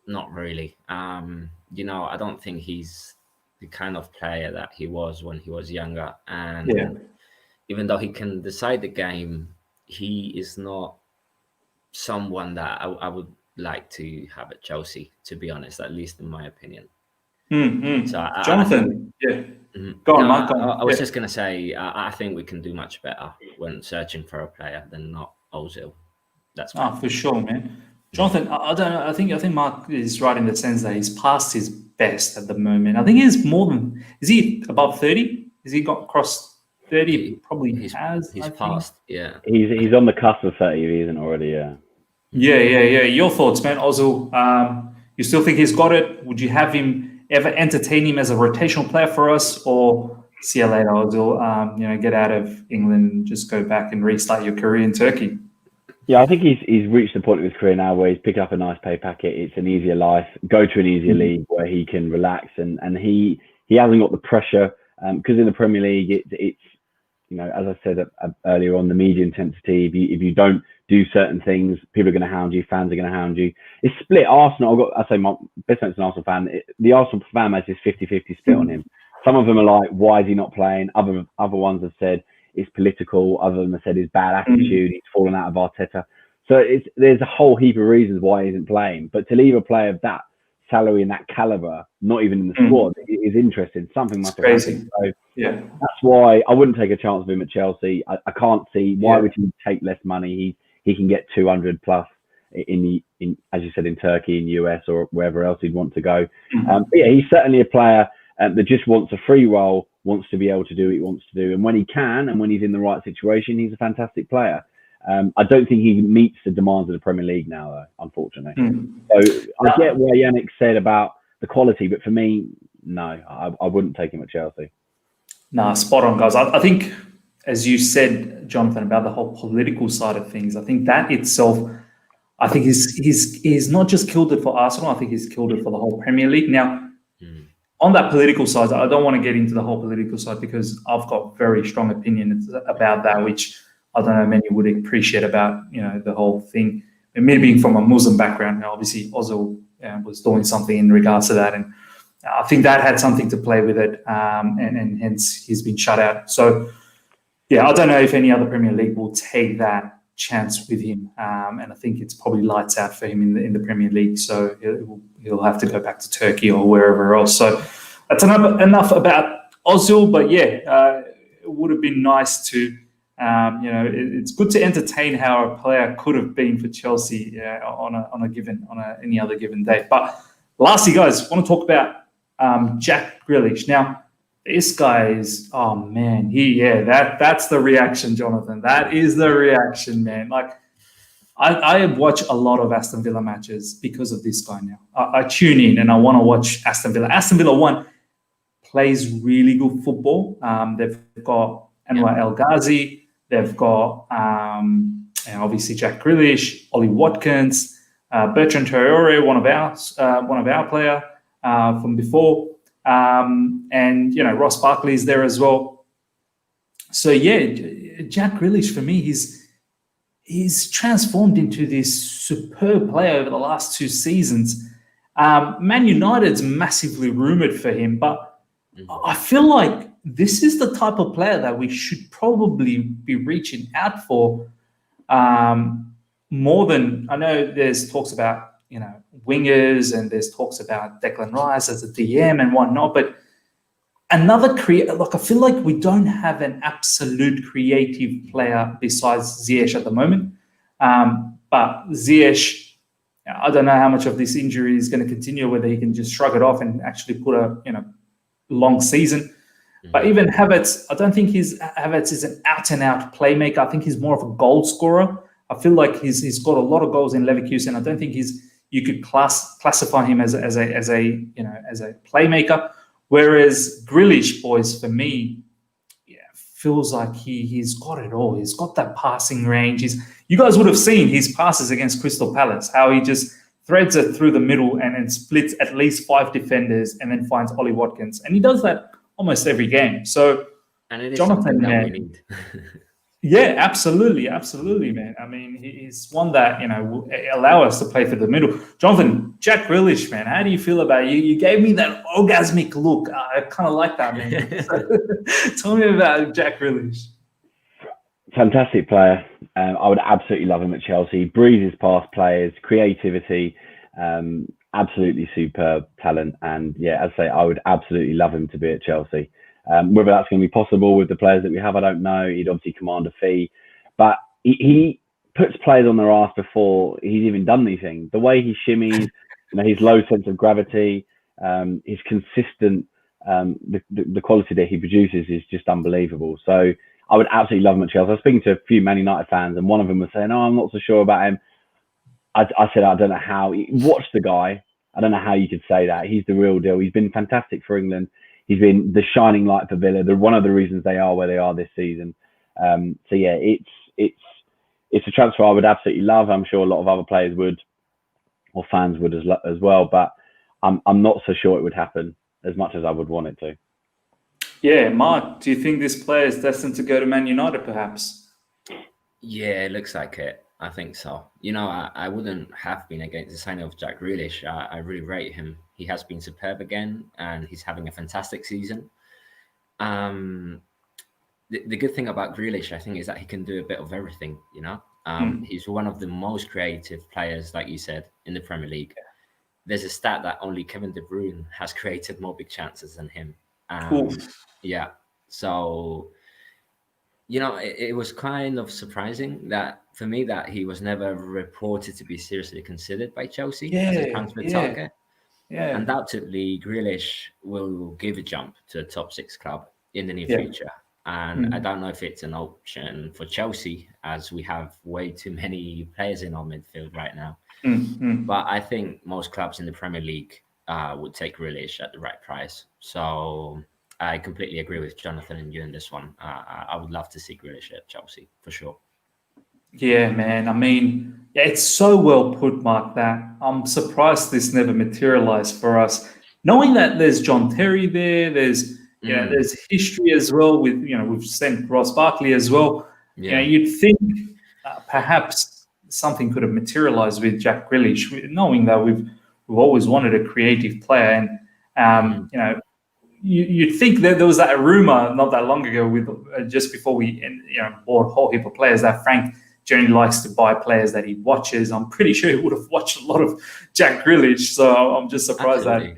C: Not really. I don't think he's the kind of player that he was when he was younger. And even though he can decide the game, he is not someone that I would like to have at Chelsea, to be honest, at least in my opinion. So
A: Jonathan, go on, Mark.
C: I was just going to say, I think we can do much better when searching for a player than not Ozil. That's
A: for sure, man. Jonathan, I don't know. I think Mark is right in the sense that he's past his best at the moment. I think he's more than. Is he above 30? Has he got across 30? He probably has.
C: He's past. Yeah.
B: He's on the cusp of 30 if he isn't already. Yeah.
A: Yeah. Your thoughts, man, Ozil? You still think he's got it? Would you have him ever entertain him as a rotational player for us, or see you later, Ozil? Get out of England and just go back and restart your career in Turkey.
B: Yeah, I think he's reached the point of his career now where he's picked up a nice pay packet. It's an easier life. Go to an easier league where he can relax, and he hasn't got the pressure because in the Premier League it's as I said earlier on, the media intensity. If you don't do certain things, people are going to hound you. Fans are going to hound you. It's split. Arsenal. I say my best friend's an Arsenal fan. The Arsenal fan base is 50-50 split on him. Some of them are like, why is he not playing? Other ones have said it's political. Other than I said, his bad attitude, he's fallen out of Arteta. So there's a whole heap of reasons why he isn't playing. But to leave a player of that salary and that caliber, not even in the squad, is interesting. Something must have happened. So that's why I wouldn't take a chance with him at Chelsea. I can't see why would he take less money. He can get 200 plus in as you said, in Turkey, in US, or wherever else he'd want to go. But yeah, he's certainly a player that just wants a free role, wants to be able to do what he wants to do, and when he can, and when he's in the right situation, he's a fantastic player. I don't think he meets the demands of the Premier League now, though, unfortunately. So I get what Yannick said about the quality, but for me, no, I wouldn't take him at Chelsea.
A: Nah, spot on, guys. I think, as you said, Jonathan, about the whole political side of things, I think that itself, I think he's not just killed it for Arsenal, I think he's killed it for the whole Premier League. Now, on that political side, I don't want to get into the whole political side because I've got very strong opinions about that, which I don't know many would appreciate about, the whole thing. And me being from a Muslim background, obviously Ozil was doing something in regards to that. And I think that had something to play with it. And hence he's been shut out. So, yeah, I don't know if any other Premier League will take that chance with him. And I think it's probably lights out for him in the Premier League. So he'll have to go back to Turkey or wherever else. So that's enough about Ozil. But yeah, it would have been nice to, it's good to entertain how a player could have been for Chelsea on any other given day. But lastly, guys, I want to talk about Jack Grealish. Now, this guy is, oh man, that's the reaction, Jonathan. That is the reaction, man. Like, I watch a lot of Aston Villa matches because of this guy now. I tune in and I want to watch Aston Villa. Aston Villa, one, plays really good football. They've got Anwar El Ghazi. They've got obviously Jack Grealish, Ollie Watkins, Bertrand Traore, one of our player from before. And Ross Barkley is there as well. So yeah, Jack Relish for me, he's transformed into this superb player over the last 2 seasons. Man United's massively rumoured for him, but I feel like this is the type of player that we should probably be reaching out for more than, I know there's talks about wingers, and there's talks about Declan Rice as a DM and whatnot, but another I feel like we don't have an absolute creative player besides Ziyech at the moment. But Ziyech, I don't know how much of this injury is going to continue, whether he can just shrug it off and actually put a long season. But even Havertz, I don't think Havertz is an out-and-out playmaker. I think he's more of a goal scorer. I feel like he's got a lot of goals in Leverkusen. I don't think you could classify him as a playmaker. Whereas Grealish, boys, for me, feels like he's got it all. He's got that passing range. You guys would have seen his passes against Crystal Palace, how he just threads it through the middle and splits at least 5 defenders and then finds Ollie Watkins. And he does that almost every game. So,
C: and it is
A: Jonathan,
C: that we need.
A: Yeah, absolutely, man. I mean, he's one that will allow us to play through the middle. Jonathan, Jack Relish, man, how do you feel about you? You gave me that orgasmic look. I kind of like that, man. So, tell me about Jack Relish.
B: Fantastic player. I would absolutely love him at Chelsea. Breezes past players, creativity, absolutely superb talent. And yeah, as I say, I would absolutely love him to be at Chelsea. Whether that's going to be possible with the players that we have, I don't know. He'd obviously command a fee, but he puts players on their arse before he's even done anything. The way he shimmies, his low sense of gravity, his consistent, the quality that he produces is just unbelievable. So I would absolutely love him at Chelsea. I was speaking to a few Man United fans, and one of them was saying, "Oh, I'm not so sure about him." I said, "I don't know how. Watch the guy. I don't know how you could say that. He's the real deal. He's been fantastic for England. He's been the shining light for Villa. They're one of the reasons they are where they are this season." So yeah, it's a transfer I would absolutely love. I'm sure a lot of other players would, or fans would as well. But I'm not so sure it would happen as much as I would want it to.
A: Yeah, Mark, do you think this player is destined to go to Man United, perhaps?
C: Yeah, it looks like it. I think so. I wouldn't have been against the signing of Jack Grealish. I really rate him. He has been superb again, and he's having a fantastic season. the good thing about Grealish, I think, is that he can do a bit of everything. You know, he's one of the most creative players, like you said, in the Premier League. There's a stat that only Kevin De Bruyne has created more big chances than him. Yeah, so it was kind of surprising that for me that he was never reported to be seriously considered by Chelsea as a transfer target.
A: Yeah.
C: Undoubtedly, Grealish will give a jump to a top 6 club in the near future. And I don't know if it's an option for Chelsea, as we have way too many players in our midfield right now. But I think most clubs in the Premier League would take Relish at the right price. So I completely agree with Jonathan and you in this one. I would love to see Relish at Chelsea for sure.
A: Yeah, man. I mean, it's so well put, Mark, that I'm surprised this never materialized for us. Knowing that there's John Terry there, there's there's history as well with we've sent Ross Barkley as well.
C: Yeah.
A: You'd think perhaps something could have materialized with Jack Grealish, knowing that we've always wanted a creative player, and you'd think that there was that rumor not that long ago with just before we bought a whole heap of players that Frank generally likes to buy players that he watches. I'm pretty sure he would have watched a lot of Jack Grealish, so I'm just surprised that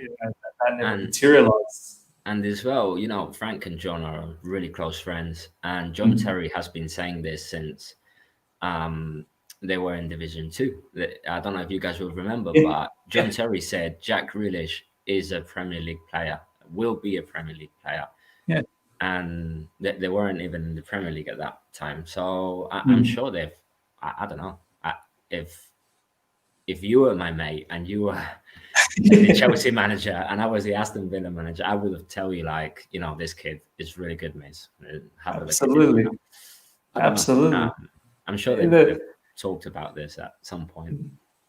A: never materialized.
C: And as well, Frank and John are really close friends, and John Terry has been saying this since they were in Division 2. I don't know if you guys will remember, but John Terry said Jack Relish is a Premier League player, will be a Premier League player.
A: Yeah.
C: And they weren't even in the Premier League at that time. So I'm sure I don't know, if you were my mate and you were the Chelsea manager and I was the Aston Villa manager, I would have tell you this kid is really good, mate.
A: Absolutely. Absolutely.
C: I'm sure they've talked about this at some point.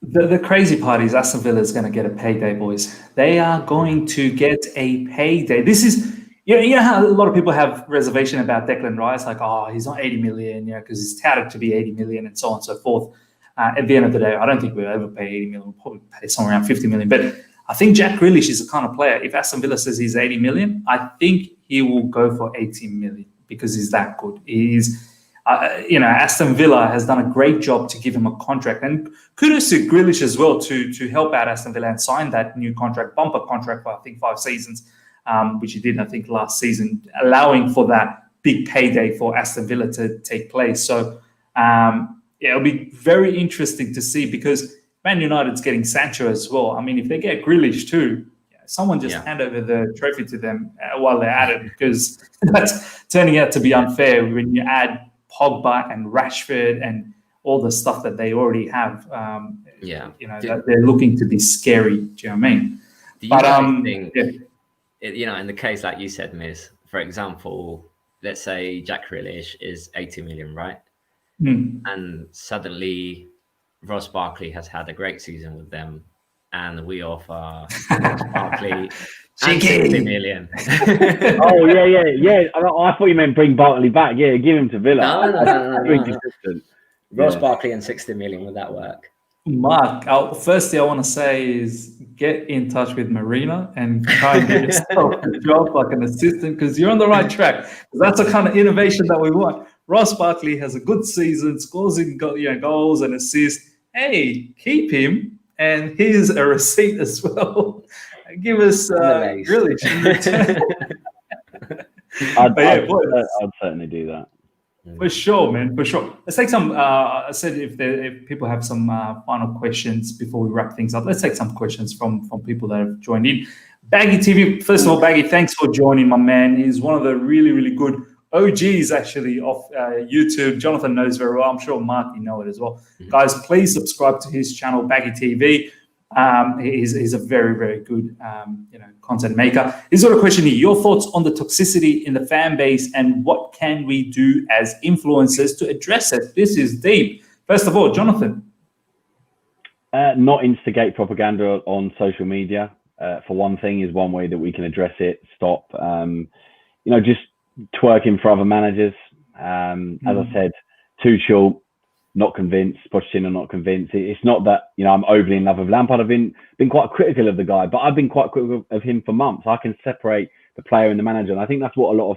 A: The crazy part is Aston Villa is going to get a payday, boys. They are going to get a payday. This is, you know how a lot of people have reservation about Declan Rice, like, oh, he's not 80 million, because he's touted to be 80 million and so on and so forth. At the end of the day, I don't think we'll ever pay 80 million. We'll probably pay somewhere around 50 million. But I think Jack Grealish is the kind of player, if Aston Villa says he's 80 million, I think he will go for 80 million because he's that good. He's Aston Villa has done a great job to give him a contract, and kudos to Grealish as well to help out Aston Villa and sign that new contract, bumper contract for I think 5 seasons, which he did I think last season, allowing for that big payday for Aston Villa to take place. So it'll be very interesting to see, because Man United's getting Sancho as well. I mean, if they get Grealish too, someone just hand over the trophy to them while they're at it, because that's turning out to be unfair when you add Pogba and Rashford and all the stuff that they already have. That they're looking to be scary. Do you know what I mean?
C: Do you think, in the case like you said, Miz, for example, let's say Jack Relish is 80 million, right? And suddenly Ross Barkley has had a great season with them, and we offer Ross Barkley and 60 million.
B: Oh, yeah. I thought you meant bring Barkley back. Yeah, give him to Villa.
C: No. Ross Barkley and 60 million, would that work?
A: Mark, firstly, I want to say is get in touch with Marina and try and get yourself a job like an assistant, because you're on the right track. That's the kind of innovation that we want. Ross Barkley has a good season, scores in goals and assists. Hey, keep him, and here's a receipt as well. Give us really.
B: I'd certainly do that.
A: For sure, man. For sure. Let's take some. I said if people have some final questions before we wrap things up, let's take some questions from people that have joined in. Baggy TV. First of all, Baggy, thanks for joining, my man. He's one of the really, really good OGs actually of YouTube. Jonathan knows very well. I'm sure Mark, you know it as well. Guys, please subscribe to his channel, Baggy TV. He's a very, very good content maker. He's got a question here. Your thoughts on the toxicity in the fan base, and what can we do as influencers to address it? This is deep. First of all, Jonathan.
B: Not instigate propaganda on social media. For one thing, is one way that we can address it. Stop, just twerking for other managers. As I said, Tuchel, not convinced. Pochettino, not convinced. It's not that I'm overly in love with Lampard. I've been quite critical of the guy, but I've been quite critical of him for months. I can separate the player and the manager, and I think that's what a lot of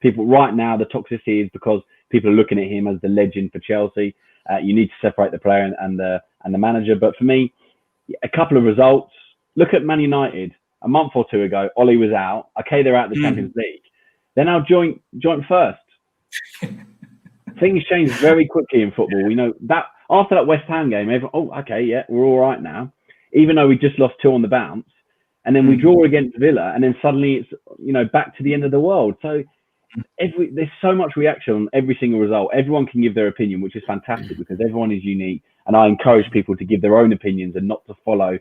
B: people right now, the toxicity is because people are looking at him as the legend for Chelsea. You need to separate the player and the manager. But for me, a couple of results. Look at Man United. A month or two ago, Ollie was out. Okay, they're out of the Champions League. They're now joint first. Things change very quickly in football. We know that after that West Ham game, everyone, okay, yeah, we're all right now. Even though we just lost 2 on the bounce, and then we draw against Villa, and then suddenly it's back to the end of the world. So there's so much reaction on every single result. Everyone can give their opinion, which is fantastic because everyone is unique. And I encourage people to give their own opinions and not to follow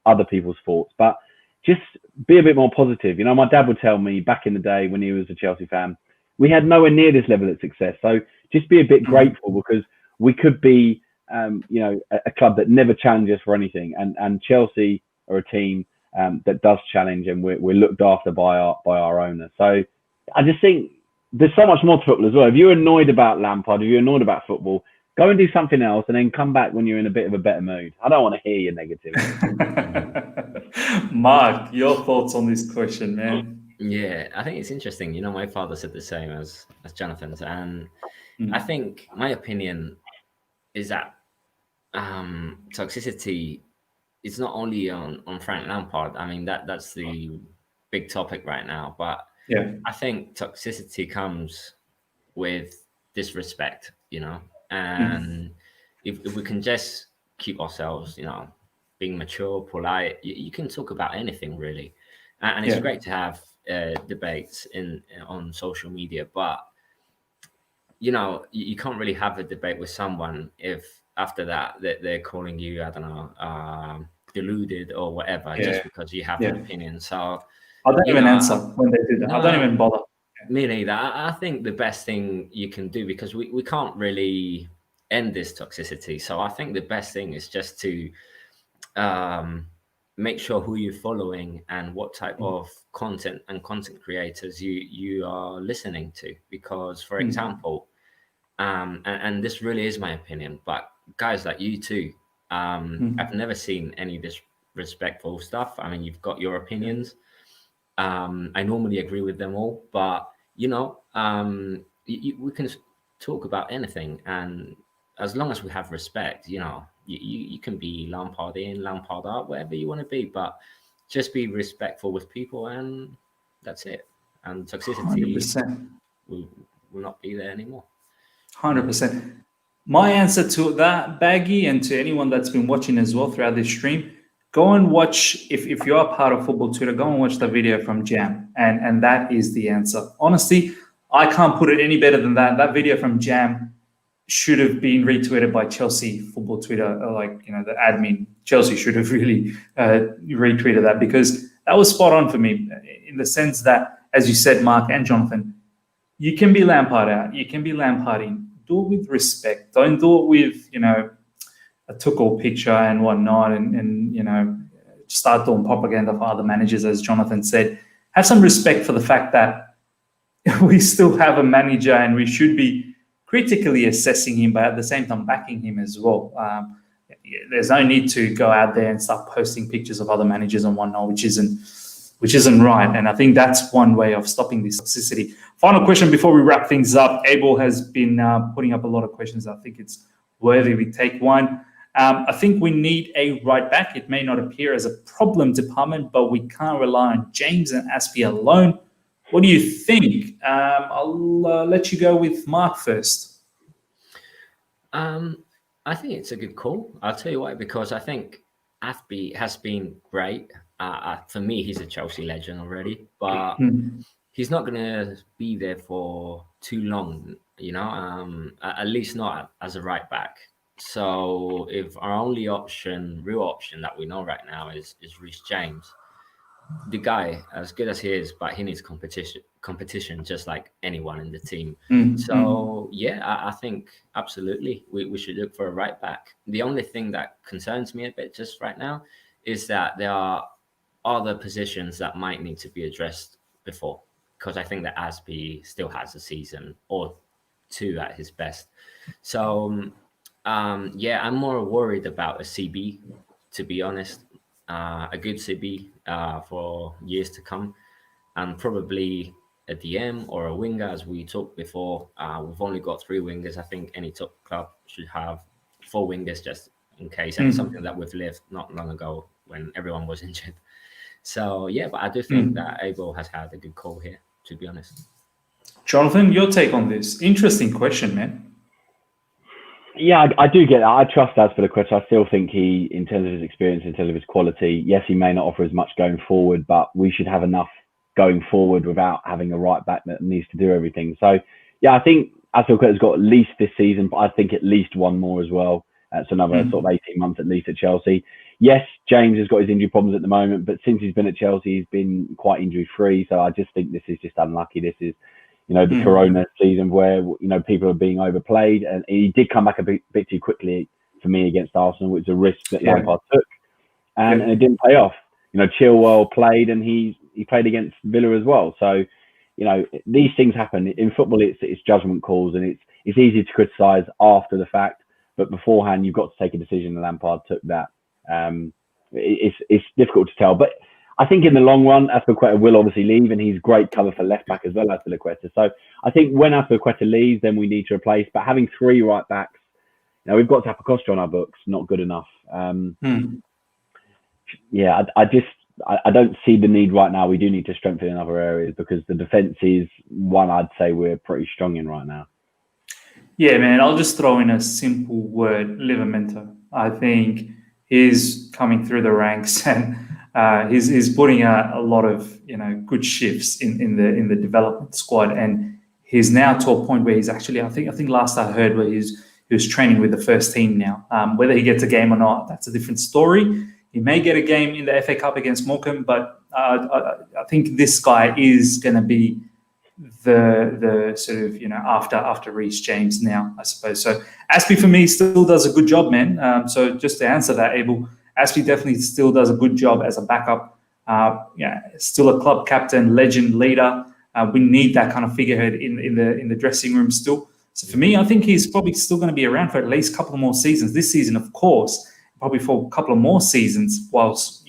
B: other people's thoughts. But just be a bit more positive. My dad would tell me back in the day when he was a Chelsea fan, we had nowhere near this level of success. So just be a bit grateful because we could be, a club that never challenges for anything. And Chelsea are a team that does challenge, and we're looked after by our owner. So I just think there's so much more to football as well. If you're annoyed about Lampard, if you're annoyed about football, go and do something else and then come back when you're in a bit of a better mood. I don't want to hear your negativity.
A: Mark, your thoughts on this question, man?
C: Yeah, I think it's interesting. My father said the same as Jonathan's. And I think my opinion is that toxicity is not only on Frank Lampard. I mean, that's the big topic right now. But
A: yeah,
C: I think toxicity comes with disrespect, and if we can just keep ourselves, being mature, polite, you can talk about anything really. And it's great to have debates on social media, but you can't really have a debate with someone if after that they're calling you, I don't know, deluded or whatever, just because you have an opinion. So
A: I don't even answer when they do that. No, I don't even bother.
C: Me neither. I think the best thing you can do, because we can't really end this toxicity. So I think the best thing is just to make sure who you're following and what type of content and content creators you are listening to. Because, for example, and this really is my opinion, but guys like you too, I've never seen any disrespectful stuff. I mean, you've got your opinions. I normally agree with them all, but we can talk about anything, and as long as we have respect, you can be Lampard in, Lampard out, whatever you want to be, but just be respectful with people, and that's it. And toxicity
A: 100%.
C: will not be there anymore.
A: 100%. My answer to that, Baggy, and to anyone that's been watching as well throughout this stream, go and watch, if you are part of Football Twitter, go and watch the video from Jam. And that is the answer. Honestly, I can't put it any better than that. That video from Jam should have been retweeted by Chelsea Football Twitter. The admin, Chelsea should have really retweeted that, because that was spot on for me, in the sense that, as you said, Mark and Jonathan, you can be Lampard out, you can be Lampard in. Do it with respect. Don't do it with, a took-all picture and whatnot, and start doing propaganda for other managers, as Jonathan said. Have some respect for the fact that we still have a manager and we should be critically assessing him, but at the same time backing him as well. There's no need to go out there and start posting pictures of other managers and whatnot, which isn't right. And I think that's one way of stopping this toxicity. Final question before we wrap things up. Abel has been putting up a lot of questions. I think it's worthy we take one. I think we need a right back. It may not appear as a problem department, but we can't rely on James and Aspie alone. What do you think? I'll let you go with Mark first.
C: I think it's a good call. I'll tell you why, because I think Aspie has been great. For me, he's a Chelsea legend already, but he's not going to be there for too long, at least not as a right back. So if our only real option that we know right now is Reece James, the guy, as good as he is, but he needs competition just like anyone in the team. So I think absolutely we should look for a right back. The only thing that concerns me a bit just right now is that there are other positions that might need to be addressed before, because I think that Aspie still has a season or two at his best. So I'm more worried about a CB, to be honest, a good CB for years to come, and probably a DM or a winger, as we talked before. We've only got 3 wingers. I think any top club should have 4 wingers just in case, and it's something that we've lived not long ago when everyone was injured. So yeah, but I do think that Abel has had a good call here, to be honest.
A: Jonathan, your take on this? Interesting question, man.
B: Yeah, I do get that. I trust Az for the question. I still think he, in terms of his experience, in terms of his quality, yes, he may not offer as much going forward, but we should have enough going forward without having a right back that needs to do everything. So, yeah, I think Azpilicueta's got at least this season, but I think at least one more as well. That's another sort of 18 months at least at Chelsea. Yes, James has got his injury problems at the moment, but since he's been at Chelsea, he's been quite injury free. So I just think this is just unlucky. This is, the Corona season where, people are being overplayed. And he did come back a bit too quickly for me against Arsenal, which was a risk that Lampard took. And it didn't pay off. Chilwell played and he played against Villa as well. So, these things happen. In football, it's judgment calls, and it's easy to criticise after the fact. But beforehand, you've got to take a decision, and Lampard took that. It's difficult to tell. But I think in the long run, Azpilicueta will obviously leave, and he's great cover for left back as well, Azpilicueta. So I think when Azpilicueta leaves, then we need to replace. But having 3 right backs, we've got Zappacosta on our books, not good enough. Yeah, I don't see the need right now. We do need to strengthen in other areas because the defence is one I'd say we're pretty strong in right now.
A: Yeah, man, I'll just throw in a simple word, Livramento. I think he's coming through the ranks and he's putting a lot of good shifts in the development squad, and he's now to a point where he's actually I think last I heard where he was training with the first team now. Whether he gets a game or not, that's a different story. He may get a game in the FA Cup against Morecambe, but I think this guy is going to be the sort of after Reece James now, I suppose. So Aspie for me still does a good job, man. So just to answer that, Abel, Aspie definitely still does a good job as a backup. Still a club captain, legend, leader. We need that kind of figurehead in the dressing room still. So for me, I think he's probably still going to be around for at least a couple of more seasons. This season, of course, probably for a couple of more seasons, whilst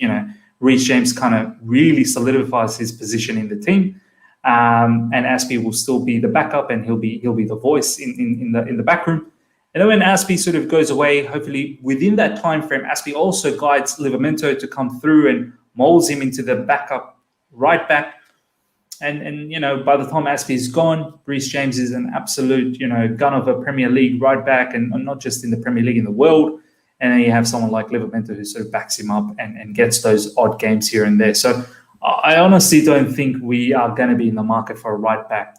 A: Reece James kind of really solidifies his position in the team. And Aspie will still be the backup, and he'll be the voice in the back room. And then when Aspie sort of goes away, hopefully within that time frame, Aspie also guides Livramento to come through and molds him into the backup right back. And by the time Aspie is gone, Reece James is an absolute gun of a Premier League right back, and not just in the Premier League, in the world. And then you have someone like Livramento who sort of backs him up and gets those odd games here and there. So I honestly don't think we are going to be in the market for a right back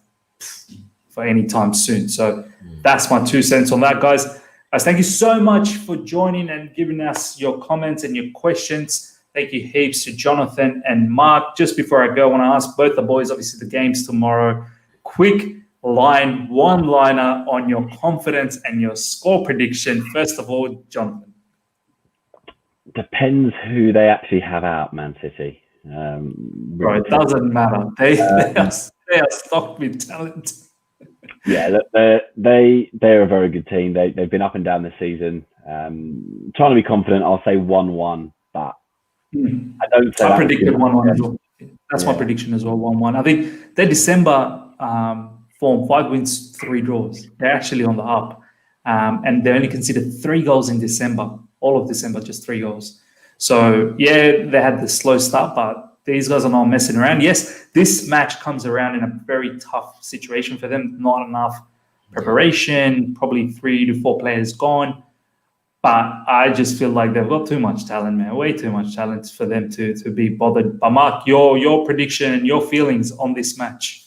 A: for any time soon. So that's my 2 cents on that, guys. Guys, thank you so much for joining and giving us your comments and your questions. Thank you heaps to Jonathan and Mark. Just before I go, I want to ask both the boys, obviously the game's tomorrow, quick one-liner on your confidence and your score prediction. First of all, Jonathan.
B: Depends who they actually have out, Man City.
A: Bro, it doesn't matter. They are stocked with talent.
B: Yeah, they're a very good team. They've been up and down this season. Trying to be confident, I'll say 1-1, but I don't say.
A: I predicted 1-1 as well. That's my prediction as well. 1-1. I think their December form: 5 wins, 3 draws. They're actually on the up, and they only conceded 3 goals in December. All of December, just 3 goals. So, yeah, they had the slow start, but these guys are not messing around. Yes, this match comes around in a very tough situation for them. Not enough preparation, probably 3 to 4 players gone. But I just feel like they've got too much talent, man. Way too much talent for them to be bothered. But Mark, your prediction and your feelings on this match?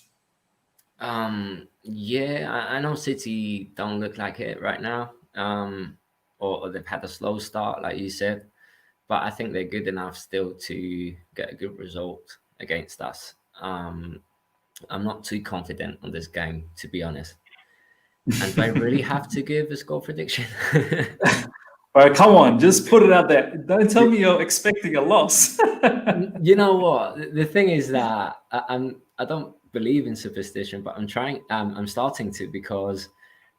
C: Yeah, I know City don't look like it right now. Or they've had a slow start, like you said. But I think they're good enough still to get a good result against us. I'm not too confident on this game, to be honest. And do I really have to give a score prediction?
A: All right, come on, just put it out there. Don't tell me you're expecting a loss.
C: You know what? The thing is that I don't believe in superstition, but I'm starting to, because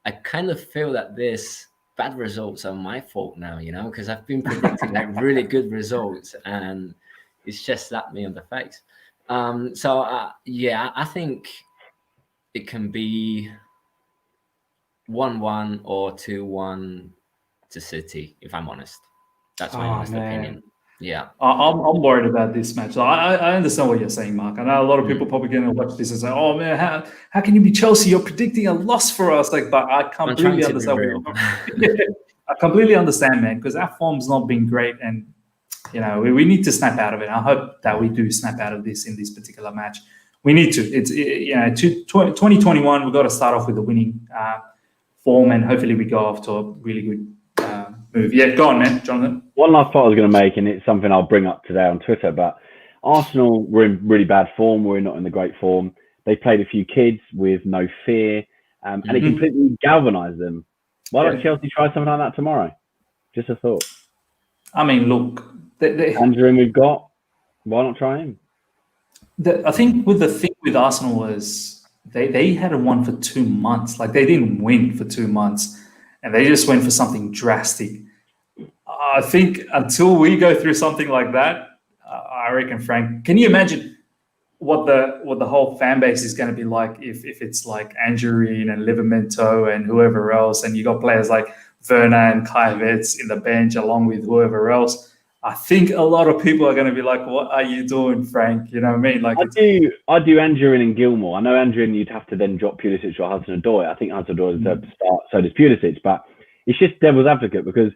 C: I kind of feel that this bad results are my fault now, because I've been predicting like really good results and it's just slapped me on the face. Yeah, I think it can be 1-1 or 2-1 to City, if I'm honest. That's my honest opinion. Yeah.
A: I'm worried about this match. I understand what you're saying, Mark. I know a lot of people probably going to watch this and say, "Oh man, how can you be Chelsea? You're predicting a loss for us." Like, but I completely understand. I completely understand, man, because our form's not been great, and we need to snap out of it. I hope that we do snap out of this in this particular match. We need to. It's 2021. We've got to start off with a winning form, and hopefully we go off to a really good move. Yeah, go on, man, Jonathan.
B: One last point I was going to make, and it's something I'll bring up today on Twitter, but Arsenal were in really bad form. We're not in the great form. They played a few kids with no fear, and it completely galvanised them. Why don't Chelsea try something like that tomorrow? Just a thought.
A: I mean, look.
B: Andrew, we've got. Why not try him?
A: I think the thing with Arsenal was they hadn't won for 2 months. Like, they didn't win for 2 months, and they just went for something drastic. I think until we go through something like that, I reckon, Frank, can you imagine what the whole fan base is going to be like if it's like Angelin and Livramento and whoever else, and you got players like Werner and Kai Havertz in the bench along with whoever else? I think a lot of people are going to be like, "What are you doing, Frank?" You know what I mean? Like,
B: I do Angelin and Gilmour. I know Angelin, you'd have to then drop Pulisic or Hudson-Odoi. I think Hudson-Odoi deserves to start. So does Pulisic, but it's just devil's advocate because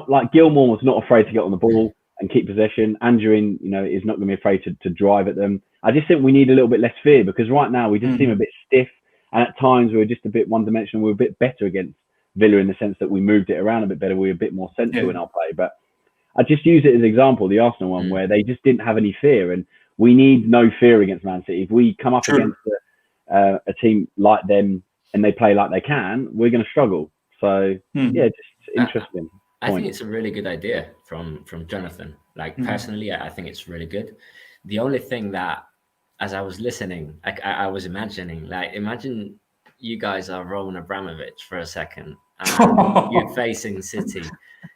B: like Gilmour was not afraid to get on the ball and keep possession. Angelin, is not going to be afraid to drive at them. I just think we need a little bit less fear because right now we just seem a bit stiff, and at times we're just a bit one-dimensional. We're a bit better against Villa in the sense that we moved it around a bit better. We're a bit more central in our play, but I just use it as an example, the Arsenal one, where they just didn't have any fear, and we need no fear against Man City. If we come up against a team like them and they play like they can, we're going to struggle. So just interesting.
C: I think it's a really good idea from Jonathan. Like personally, I think it's really good. The only thing that, as I was listening, I was imagining, like, imagine you guys are Roman Abramovich for a second, and you're facing City.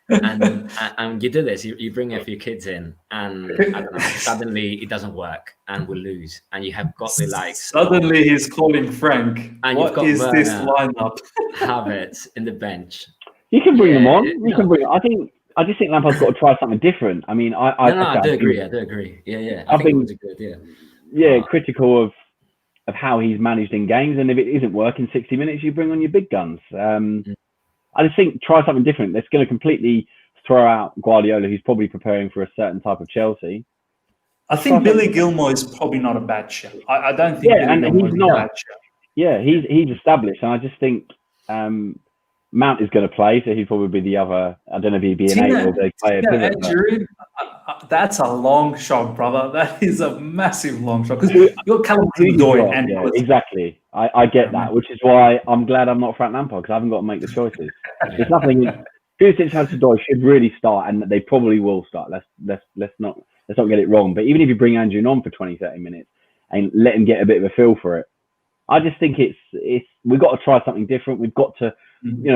C: And you do this, you bring a few kids in, and I don't know, suddenly it doesn't work and we lose, and you have got the likes.
A: Suddenly he's calling Frank.
C: And
A: what is Werner, this lineup?
C: Havertz in the bench.
B: You can bring them on. You can bring. I just think Lampard's got to try something different. I mean, I
C: do agree. Yeah. I think it was a good idea.
B: Yeah, critical of how he's managed in games, and if it isn't working 60 minutes, you bring on your big guns. I just think try something different. That's going to completely throw out Guardiola, who's probably preparing for a certain type of Chelsea.
A: I think Billy Gilmour is probably not a bad shout. I don't think Billy Gilmour is a bad shout.
B: Yeah, he's established, and I just think Mount is going to play, so he'd probably be the other. I don't know if he'd be an 8 or they play a pivot.
A: That's a long shot, brother. That is a massive long shot because you're Callum Hudson-Odoi and
B: exactly. I get that, which is why I'm glad I'm not Frank Lampard because I haven't got to make the choices. There's nothing. Pulisic, Hudson-Odoi should really start, and they probably will start. Let's not get it wrong. But even if you bring Andrew on for 20-30 minutes and let him get a bit of a feel for it, I just think it's we've got to try something different. We've got to.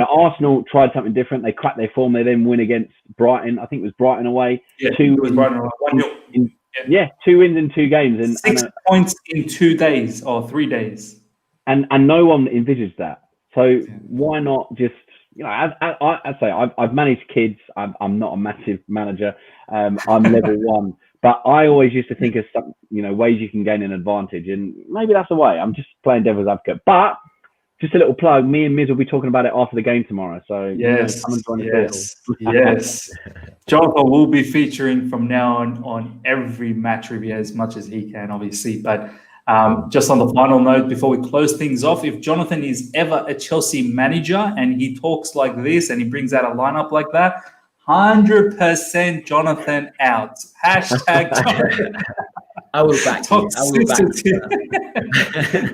B: Arsenal tried something different. They cracked their form. They then win against Brighton. I think it was Brighton away.
A: Yeah, it was Brighton away. 1-0.
B: 2 wins in 2 games. And
A: 6 points in 2 days or 3 days.
B: And no one envisaged that. So why not just, I'd say I've managed kids. I'm not a massive manager. I'm level 1. But I always used to think of some, ways you can gain an advantage. And maybe that's the way. I'm just playing devil's advocate. But just a little plug. Me and Miz will be talking about it after the game tomorrow. So
A: yes. Jonathan will be featuring from now on every match review as much as he can, obviously. But just on the final note, before we close things off, if Jonathan is ever a Chelsea manager and he talks like this and he brings out a lineup like that, 100% Jonathan out. Hashtag Jonathan.
C: I will back
A: toxicity.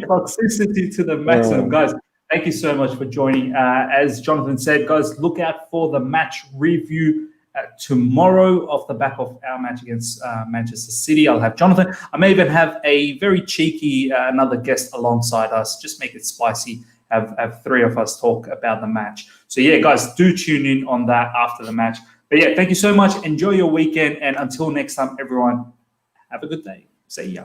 A: Toxicity to the maximum, guys. Thank you so much for joining. As Jonathan said, guys, look out for the match review tomorrow off the back of our match against Manchester City. I'll have Jonathan. I may even have a very cheeky another guest alongside us. Just make it spicy. Have 3 of us talk about the match. So yeah, guys, do tune in on that after the match. But yeah, thank you so much. Enjoy your weekend, and until next time, everyone. Have a good day. See ya.